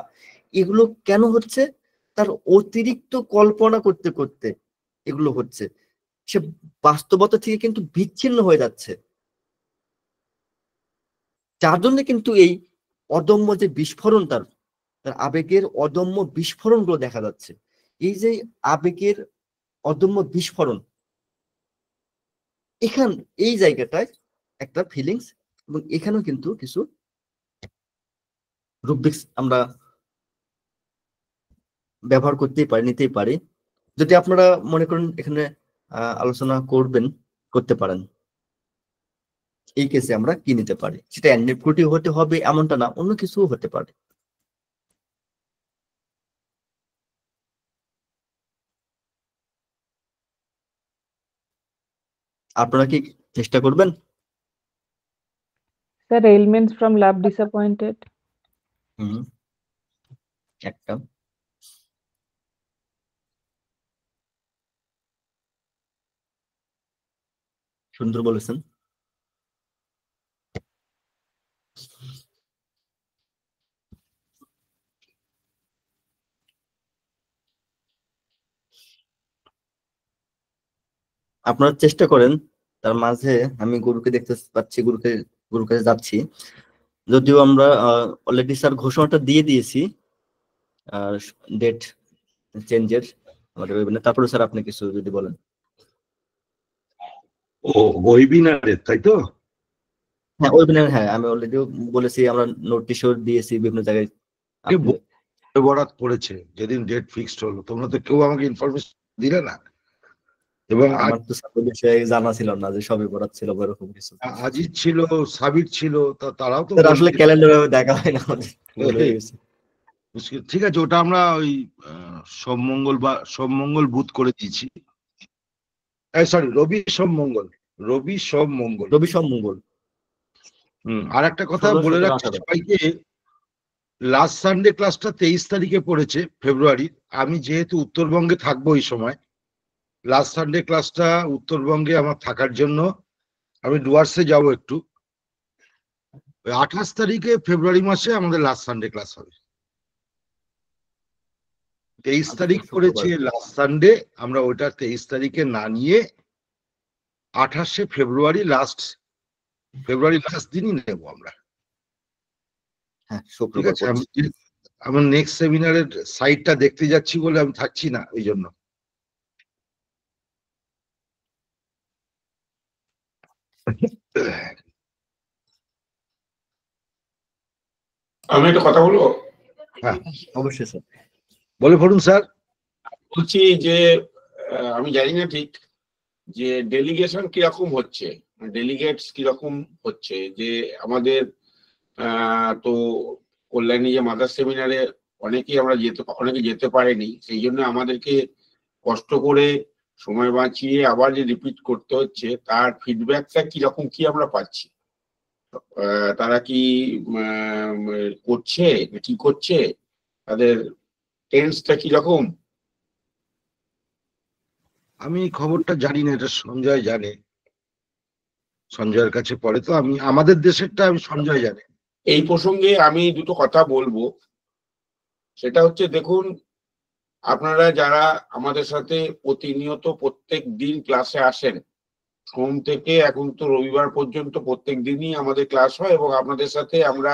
এগুলো কেন হচ্ছে? তার অতিরিক্ত কল্পনা করতে করতে এগুলো হচ্ছে। সে বাস্তবতা থেকে কিন্তু বিচ্ছিন্ন হয়ে যাচ্ছে, যার জন্য কিন্তু এই অদম্য যে বিস্ফোরণ, তার আবেগের অদম্য বিস্ফোরণ গুলো দেখা যাচ্ছে। এই যে আবেগের অদম্য বিস্ফোরণ, এখান এই জায়গাটায় একটা ফিলিংস, এবং এখানেও কিন্তু কিছু রুব্রিক্স আমরা ব্যবহার করতেই পারি, নিতেই পারি। যদি আপনারা মনে করেন এখানে আলোচনা করতে পারেন, এই কেসে আমরা কি নিতে পারি, সেটা অ্যান্টিপ্রোটি হতে হবে এমনটা না, অন্য কিছু হতে পারে। আপনারা কি চেষ্টা করবেন? Sir, ailments from love disappointed. একটা সুন্দর বলেছেন। আপনারা চেষ্টা করেন, তার মাঝে আমি গুরুকে দেখতে পাচ্ছি, গুরুর কাছে যাচ্ছি। যদিও আমরা অলরেডি স্যার ঘোষণাটা দিয়ে দিয়েছি ডেট চেঞ্জের আমাদের ওয়েবিনার। তারপরে স্যার আপনি কিছু যদি বলেন। ও ওয়েবিনারে, তাই তো? হ্যাঁ ওয়েবিনার, হ্যাঁ আমি অলরেডি বলেছি, আমরা নোটিশও দিয়েছি বিভিন্ন জায়গায়। বরাত পড়েছে যেদিন ডেট ফিক্সড হলো, তোমরা তো কেউ আমাকে ইনফরমেশন দিলে না। এবং আমার তো সাথে বিষয়ে জানা ছিল না যে সবে বরাত ছিল বা এরকম কিছু। আজিজ ছিল, সাবির ছিল, তারাও তো আসলে ক্যালেন্ডারে দেখা হয় না আমাদের। ঠিক আছে, ওটা আমরা ওই সোম মঙ্গল বুধ করে দিয়েছি। সরি, রবি সোম মঙ্গল। আর একটা কথা বলে রাখছি সবাইকে, লাস্ট সানডে ক্লাসটা 23 তারিখে পড়েছে ফেব্রুয়ারির। আমি যেহেতু উত্তরবঙ্গে থাকবো এই সময়, লাস্ট সানডে ক্লাসটা উত্তরবঙ্গে আমার থাকার জন্য আমি ডুয়ার্সে যাব একটু। 28 তারিখে ফেব্রুয়ারি মাসে আমাদের লাস্ট সানডে ক্লাস হবে। 23 তারিখ পড়েছে লাস্ট সানডে, আমরা ওইটা 23 তারিখে না নিয়ে 28শে ফেব্রুয়ারি লাস্ট দিনই নেব আমরা। ঠিক আছে, আমার নেক্সট সেমিনারের সাইটটা দেখতে যাচ্ছি বলে আমি থাকছি না, ওই জন্য। আমি একটা কথা বলবো? হ্যাঁ অবশ্যই স্যার, বলে পড়ুন স্যার। বলছি যে আমি জানি না ঠিক যে ডেলিগেশন কিরকম হচ্ছে, ডেলিগেটস কিরকম হচ্ছে, যে আমাদের তো কল্যাণী যে মাদার সেমিনারে অনেকে যেতে পারেনি, সেই জন্য আমাদেরকে কষ্ট করে সময় বাঁচিয়ে আবার যে রিপিট করতে হচ্ছে, তার ফিডব্যাকটা কিরকম কি আমরা পাচ্ছি? তারা কি করছে, কি করছে, তাদের টেন্সটা কিরকম? আমি খবরটা জানি না, এটা সঞ্জয় জানে, সঞ্জয়ের কাছে পড়ে তো। আমি আমাদের দেশেরটা আমি সঞ্জয় জানে। এই প্রসঙ্গে আমি দুটো কথা বলবো। সেটা হচ্ছে, দেখুন আপনারা যারা আমাদের সাথে প্রতিনিয়ত প্রত্যেক দিন ক্লাসে আসেন, সোম থেকে এখন তো রবিবার পর্যন্ত প্রত্যেক দিনই আমাদের ক্লাস হয় এবং আপনাদের সাথে আমরা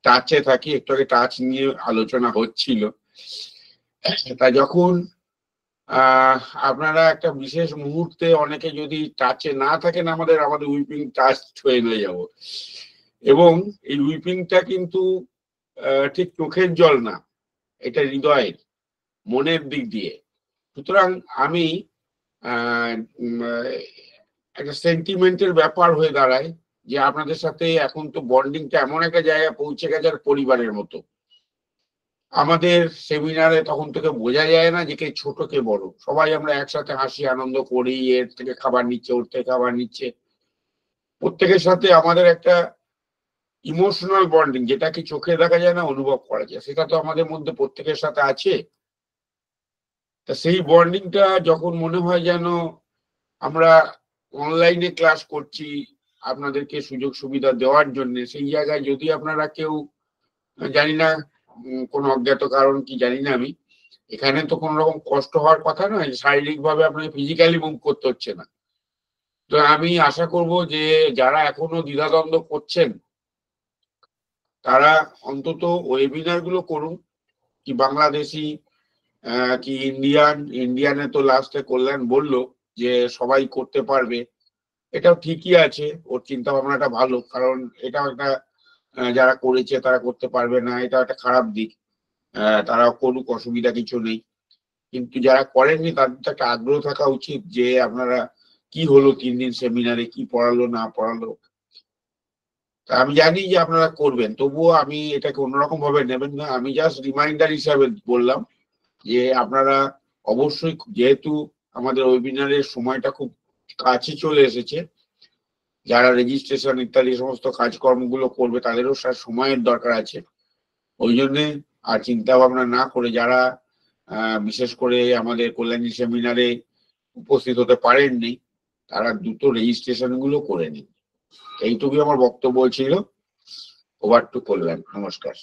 টাচে থাকি। একটু আগে টাচ নিয়ে আলোচনা হচ্ছিল। তা যখন আপনারা একটা বিশেষ মুহূর্তে অনেকে যদি টাচে না থাকেন, আমাদের উইপিং টাচ হয়ে যাব। এবং এই উইপিংটা কিন্তু ঠিক চোখের জল না, এটা হৃদয়ের, মনের দিক দিয়ে। সুতরাং আমি একটা সেন্টিমেন্টের ব্যাপার হয়ে দাঁড়ায় যে আপনাদের সাথে এখন তো বন্ডিংটা এমন একটা জায়গায় পৌঁছে গেছে আর পরিবারের মতো। আমাদের সেমিনারে তখন থেকে বোঝা যায় না যে কে ছোট কে বড়, সবাই আমরা একসাথে হাসি আনন্দ করি, এর থেকে খাবার নিচ্ছে, ওর থেকে খাবার নিচ্ছে, প্রত্যেকের সাথে আমাদের একটা ইমোশনাল বন্ডিং, যেটা কি চোখে দেখা যায় না, অনুভব করা যায়, সেটা তো আমাদের মধ্যে প্রত্যেকের সাথে আছে। তা সেই বন্ডিংটা যখন মনে হয় যেন আমরা অনলাইনে ক্লাস করছি আপনাদেরকে সুযোগ সুবিধা দেওয়ার জন্য, সেই জায়গায় যদি আপনারা কেউ, জানি না কোন অজ্ঞাত কারণ কি জানি না, আমি এখানে তো কোন রকম কষ্ট হওয়ার কথা নয়, শারীরিক ভাবে আপনাকে ফিজিক্যালি মুভ করতে হচ্ছে না। তো আমি আশা করব যে যারা এখনো দ্বিধাদ্বন্দ্ব করছেন, তারা অন্তত ওয়েবিনার গুলো করুন, কি বাংলাদেশি কি ইন্ডিয়ানে তো লাস্টে কল্যাণ বললো যে সবাই করতে পারবে, এটাও ঠিকই আছে, ওর চিন্তা ভাবনাটা ভালো, কারণ এটাও একটা যারা করেছে তারা করতে পারবে না, এটা একটা খারাপ দিক। তারা করুক, অসুবিধা কিছু নেই, কিন্তু যারা করেননি তাদের তো একটা আগ্রহ থাকা উচিত যে আপনারা কি হলো 3 দিন সেমিনারে, কি পড়ালো না পড়ালো। আমি জানি যে আপনারা করবেন, তবুও আমি এটাকে অন্যরকম ভাবে নেবেন না। আমি জাস্ট রিমাইন্ডার হিসাবে বললাম যে আপনারা অবশ্যই, যেহেতু আমাদের ওয়েবিনারের সময়টা খুব কাছে চলে এসেছে, যারা রেজিস্ট্রেশন ইত্যাদি সমস্ত কাজকর্মগুলো করবে তাদেরও সময়ের দরকার আছে। ওই জন্যে আর চিন্তা ভাবনা না করে যারা বিশেষ করে আমাদের কল্যাণী সেমিনারে উপস্থিত হতে পারেননি, তারা দ্রুত রেজিস্ট্রেশন গুলো করে নিন। এইটুকুই আমার বক্তব্য ছিল। ওভার টু কল্যাণ। নমস্কার।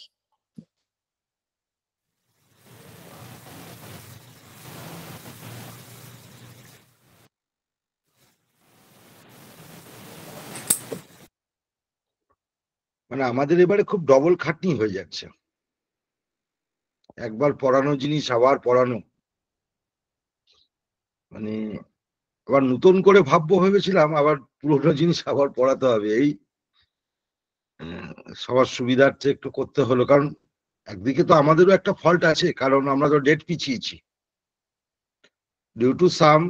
মানে আমাদের এবারে খুব ডবল খাটনি হয়ে যাচ্ছে, একবার পড়ানো জিনিস আবার পড়ানো, মানে আবার নতুন করে ভাববো ভেবেছিলাম, আবার পুরোনো জিনিস আবার পড়াতে হবে। এই সবার সুবিধার্থে একটু করতে হলো, কারণ একদিকে তো আমাদেরও একটা ফল্ট আছে, কারণ আমরা তো ডেট পিছিয়েছি ডিউ টু সাম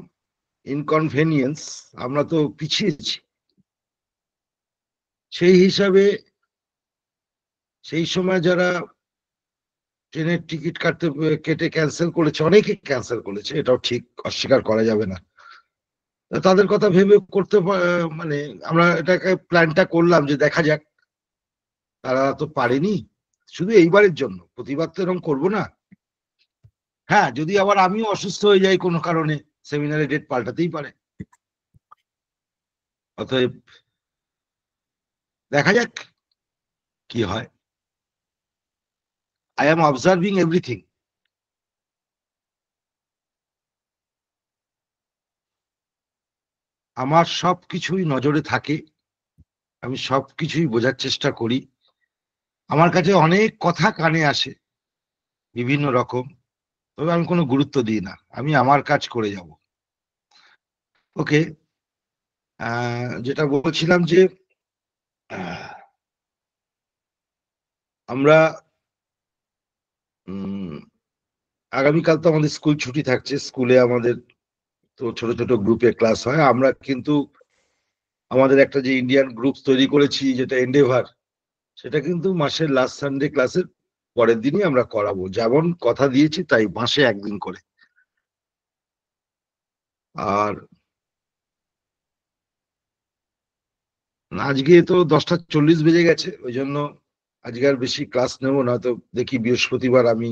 ইনকনভেনিয়েন্স, আমরা তো পিছিয়েছি। সেই হিসাবে সেই সময় যারা ট্রেনের টিকিট কেটে ক্যান্সেল করেছে, অনেকে ক্যান্সেল করেছে, এটাও ঠিক, অস্বীকার করা যাবে না। তাদের কথা ভেবে করতে মানে আমরা এটাকে প্ল্যানটা করলাম যে দেখা যাক, তারা তো পারেনি, শুধু এইবারের জন্য, প্রতিবার তো এরকম করবো না। হ্যাঁ, যদি আবার আমিও অসুস্থ হয়ে যাই কোনো কারণে, সেমিনারের ডেট পাল্টাতেই পারে। অতএব দেখা যাক কি হয়। I am observing everything. আমার সব কিছুই নজরে থাকে, আমি সব কিছুই বোঝার চেষ্টা করি। আমার কাছে অনেক কথা কানে আসে বিভিন্ন রকম, তবে আমি কোনো গুরুত্ব দিই না, আমি আমার কাজ করে যাব। ওকে, যেটা বলছিলাম যে আমরা আগামীকাল তো আমাদের স্কুল ছুটি থাকছে, স্কুলে আমাদের তো ছোট ছোট গ্রুপে ক্লাস হয়। আমরা কিন্তু আমাদের একটা যে ইন্ডিয়ান গ্রুপ তৈরি করেছি, যেটা এন্ডেভার, সেটা কিন্তু মাসের লাস্ট সানডে ক্লাসের পরের দিনই আমরা করাবো, যেমন কথা দিয়েছি তাই, মাসে একদিন করে। আর আজকে তো 10:40 বেজে গেছে, ওই জন্য আজকে আর বেশি ক্লাস নেব না। তো দেখি বৃহস্পতিবার, আমি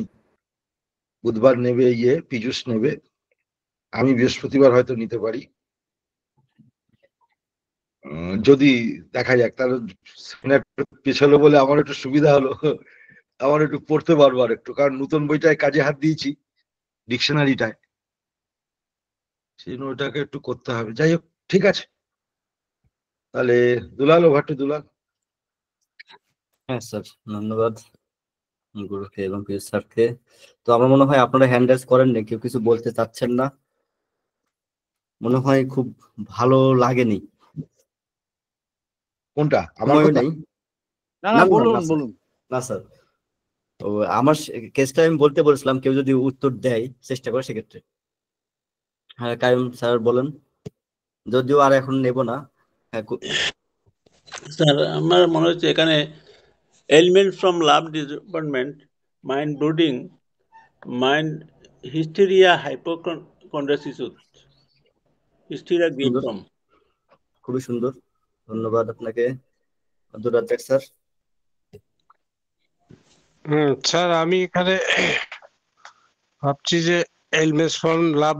বুধবার নেবে পীযূষ নেবে, আমি বৃহস্পতিবার হয়তো নিতে পারি, যদি দেখা যাক। তাহলে পেছালো বলে আমার একটু সুবিধা হলো, আমার একটু পড়তে পারবো আর একটু, কারণ নতুন বইটায় কাজে হাত দিয়েছি, ডিকশনারিটায়, সেই জন্য ওটাকে একটু করতে হবে। যাই হোক, ঠিক আছে, তাহলে দুলাল, ওভার টু দুলাল। হ্যাঁ স্যার, ধন্যবাদ গুরুকে এবং পীযূষ স্যারকে। তো আমার মনে হয় আপনারা হ্যান্ড রাইজ করেননি, কেউ কিছু বলতে চাচ্ছেন না, মনে হয় খুব ভালো লাগেনি। কোনটা? আমার সময়ও কথা? নেই। না না, বলুন বলুন। না স্যার, তো আমার কেসটা আমি বলতে বলেছিলাম, কেউ যদি উত্তর দেয় চেষ্টা করে সেক্ষেত্রে। হ্যাঁ কাইম স্যার বলেন, যদিও আর এখন নেব না। হ্যাঁ স্যার, আমার মনে হচ্ছে এখানে element from love disappointment, mind brooding, mind hysteria, hypochondriasis, hysteria grip from. খুবই সুন্দর, ধন্যবাদ আপনাকে আব্দুর রাজ্জাক স্যার। স্যার আমি এখানে ভাবছি যে এলমেস from love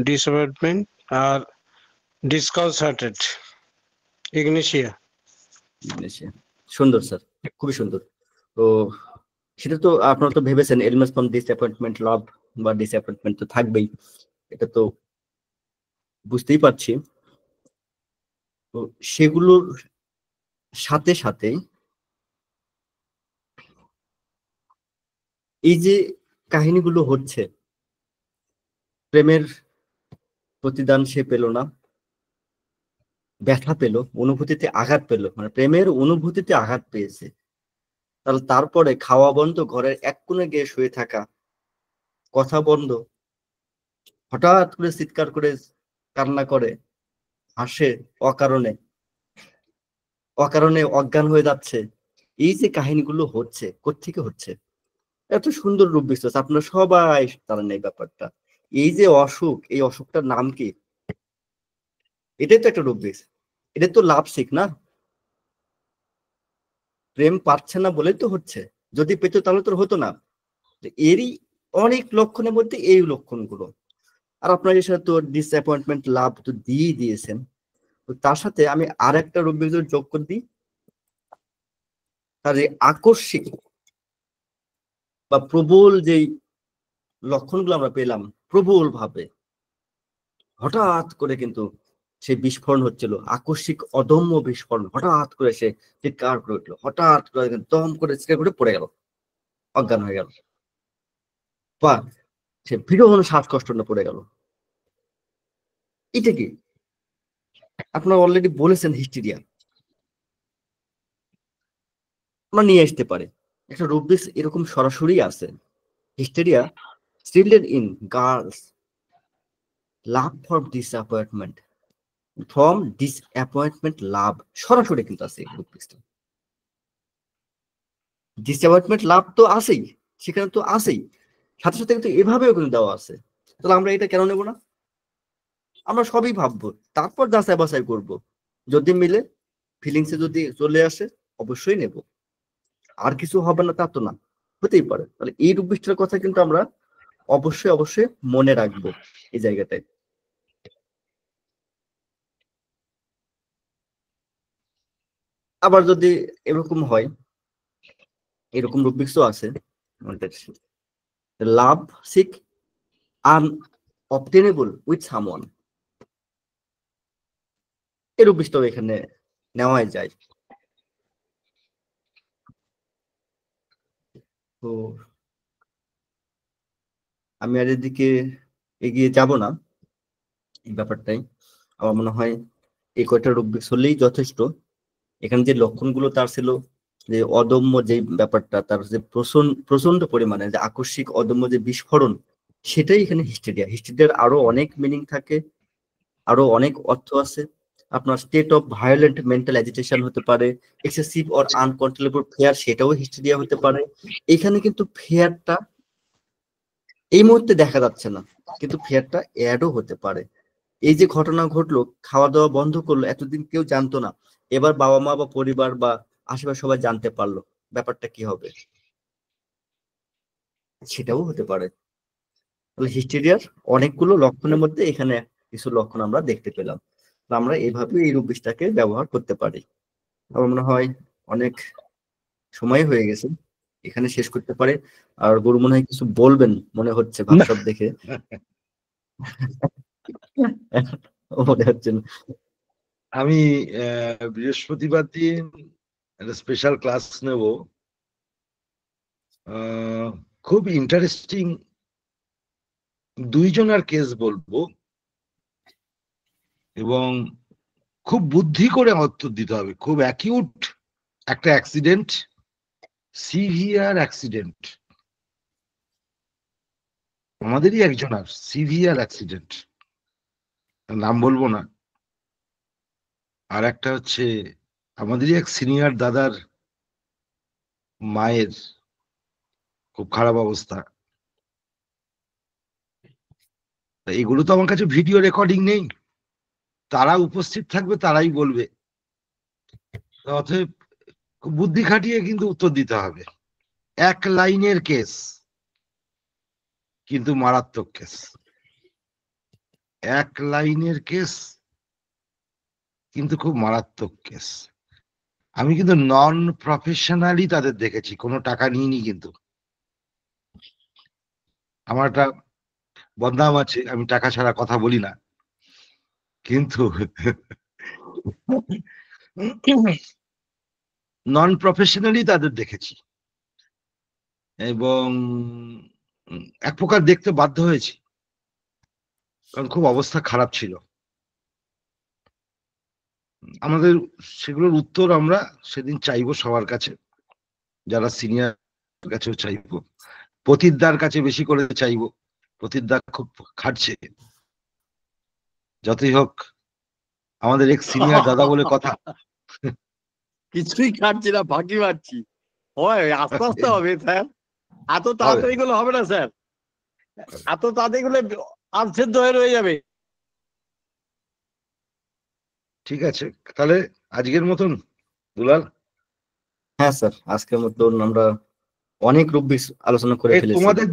disappointment R ডিসকনসার্টেড, Ignatia. সুন্দর স্যার, খুবই সুন্দর। তো সেটা তো আপনারা তো ভেবেছেন এলমেস ফ্রম ডিসঅ্যাপয়েন্টমেন্ট, লাভ বা ডিসঅ্যাপয়েন্টমেন্ট তো থাকবেই, এটা তো বুঝতেই পারছি। তো সেগুলোর সাথে সাথে এই যে কাহিনীগুলো হচ্ছে, প্রেমের প্রতিদান সে পেল না, ব্যথা পেল, অনুভূতিতে আঘাত পেল, মানে প্রেমের অনুভূতিতে আঘাত পেয়েছে, তাহলে তারপরে খাওয়া বন্ধ, ঘরের এক কোণে গিয়ে শুয়ে থাকা, কথা বন্ধ, হঠাৎ করে চিৎকার করে কান্না করে, হাসে অকারণে, অকারণে অজ্ঞান হয়ে যাচ্ছে। এই যে কাহিনীগুলো হচ্ছে, কোত্থেকে হচ্ছে? এত সুন্দর রূপ বিস্তার, আপনারা সবাই জানেন এই ব্যাপারটা। এই যে অসুখ, এই অসুখটার নাম কি? এটাই তো একটা রূপ বিষ, এটা তো লাভ শিখ না, প্রেম পাচ্ছে না বলেই তো হচ্ছে, যদি পেত তাহলে তো হতো না। এরই অনেক লক্ষণের মধ্যে এই লক্ষণগুলো। আর আপনার এর সাথে তো ডিসঅ্যাপয়েন্টমেন্ট, লাভ তো দিয়ে দিয়েছেন, তো তার সাথে আমি আর একটা রূপ বিষ যোগ করে দিই, তার এই আকস্মিক বা প্রবল যেই লক্ষণগুলো আমরা পেলাম, প্রবল ভাবে হঠাৎ করে কিন্তু সে বিস্ফোরণ হচ্ছিল, আকস্মিক অদম্য বিস্ফোরণ, হঠাৎ করে সে চিৎকার করে উঠলো, হঠাৎ করে দম করে চিৎকার করে পড়ে গেল, অজ্ঞান হয়ে গেল, বা সে ভীষণ শ্বাসকষ্ট না পড়ে গেল। এটা কি? আপনারা অলরেডি বলেছেন হিস্টেরিয়া, আমরা নিয়ে আসতে পারি। একটা রুব্রিক্স এরকম সরাসরি আছে, hysteria children in girls love from disappointment love, সরাসরি কিন্তু আছে এই রুব্রিক্সটা। ডিসঅ্যাপয়েন্টমেন্ট লাভ তো আছেই, সেখানে তো আছেই, সাথে সাথে কিন্তু এভাবেও কিন্তু দেওয়া আছে। তাহলে আমরা এটা কেন নেব না? আমরা সবই ভাববো, তারপর যাচাই বাছাই করবো, যদি মিলে ফিলিংসে যদি চলে আসে অবশ্যই নেব, আর কিছু হবে না তা তো না, হতেই পারে। তাহলে এই রূপবিষ্টার কথা কিন্তু আমরা অবশ্যই অবশ্যই মনে রাখবো এই জায়গাটায়। আবার যদি এরকম হয়, এরকম রূপবিক্সও আছে, লাভ সিক আনঅবটেনেবল উইথ সামওয়ান, এই রূপবিক্সটাও এখানে নেওয়াই যায়। তো আমি আর এদিকে এগিয়ে যাব না এই ব্যাপারটাই, আমার মনে হয় এই কয়টা রূপবিক্স হলেই যথেষ্ট। এখানে যে লক্ষণগুলো তার ছিল, যে অদম্য যে ব্যাপারটা, তার যে প্রচন্ড পরিমাণে যে আকস্মিক অদম্য যে বিস্ফোরণ, সেটাই এখানে হিস্টেরিয়া। হিস্টেরিয়ার আরো অনেক মিনিং থাকে, আরো অনেক অর্থ আছে। আপনার state of violent mental agitation হতে পারে, এক্সেসিভ অর আনকন্ট্রোলেবল ফেয়ার, সেটাও হিস্টেরিয়া হতে পারে। এখানে কিন্তু ফেয়ারটা এই মুহূর্তে দেখা যাচ্ছে না, কিন্তু ফেয়ারটা অ্যাডও হতে পারে। এই যে ঘটনা ঘটলো, খাওয়া দাওয়া বন্ধ করলো, এতদিন কেউ জানতো না, এবার বাবা মা বা পরিবার বা আশেপাশে সবাই জানতে পারলো, ব্যাপারটা কি হবে, সেটাও হতে পারে। তাহলে হিস্টেরিয়ার অনেকগুলো লক্ষণের মধ্যে এখানে কিছু লক্ষণ আমরা দেখতে পেলাম। আমরা এইভাবে এই রূপবিষ্টাকে ব্যবহার করতে পারি। আমার মনে হয় অনেক সময় হয়ে গেছে, এখানে শেষ করতে পারে। আর গুরু মনে হয় কিছু বলবেন মনে হচ্ছে ভাবসাব দেখে। মনে হচ্ছে না। আমি বৃহস্পতিবার দিন একটা স্পেশাল ক্লাস নেব, খুব ইন্টারেস্টিং দুইজনের কেস বলবো, এবং খুব বুদ্ধি করে উত্তর দিতে হবে। খুব অ্যাকিউট একটা অ্যাক্সিডেন্ট, সিভিয়ার অ্যাক্সিডেন্ট, আমাদেরই একজনের সিভিয়ার অ্যাক্সিডেন্ট, নাম বলবো না। আর একটা হচ্ছে আমাদেরই এক সিনিয়র দাদার মায়ের খুব খারাপ অবস্থা। এগুলো তো আমার কাছে ভিডিও রেকর্ডিং নেই, তারা উপস্থিত থাকবে, তারাই বলবে। অতএব বুদ্ধি খাটিয়ে কিন্তু উত্তর দিতে হবে। এক লাইনের কেস, কিন্তু মারাত্মক কেস। এক লাইনের কেস, কিন্তু খুব মারাত্মক কেস। আমি কিন্তু নন প্রফেশনালি তাদের দেখেছি, কোনো টাকা নিইনি। কিন্তু আমার একটা বদনাম আছে, আমি টাকা ছাড়া কথা বলি না, কিন্তু নন প্রফেশনালি তাদের দেখেছি, এবং এক প্রকার দেখতে বাধ্য হয়েছি, কারণ খুব অবস্থা খারাপ ছিল। আমাদের সেগুলোর উত্তর আমরা সেদিন চাইবো সবার কাছে, যারা সিনিয়র কাছেও চাইবো, প্রতিদার কাছে বেশি করে চাইবো। প্রতিদা খুব খাটছে, যতই হোক আমাদের এক সিনিয়র দাদা বলে কথা। কিছুই খাটছি না, ফাঁকি মারছি। হয় আস্তে আস্তে হবে স্যার, এত তাড়াতাড়ি গুলো হবে না স্যার, এত তাড়াতাড়ি গুলো আনসেদ্ধ হয়ে রয়ে যাবে। ঠিক আছে, তাহলে আজকের মতন দুলাল। হ্যাঁ স্যার, আজকের মতন আমরা অনেক রূপবিক্স আলোচনা করে ফেলেছি। তোমাদের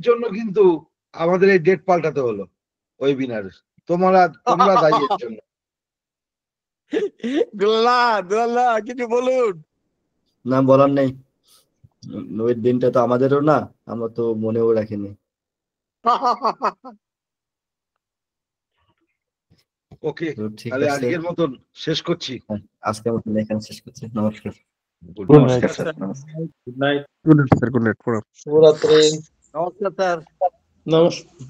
জন্য কিন্তু আমাদের এই ডেট পাল্টাতে হলো ওয়েবিনার, তোমরা দায়ী এর জন্য। কিছু বলুন। না, বলার নেই, ওই দিনটা তো আমাদেরও না, আমরা তো মনেও রাখিনি। ওকে, তাহলে আজকের মতন শেষ করছি। আজকের মতন এখানে শেষ করছি। নমস্কার। নমস্কার sir. Good night. Good night sir, good night. শুভরাত্রি। নমস্কার স্যার। নমস্কার।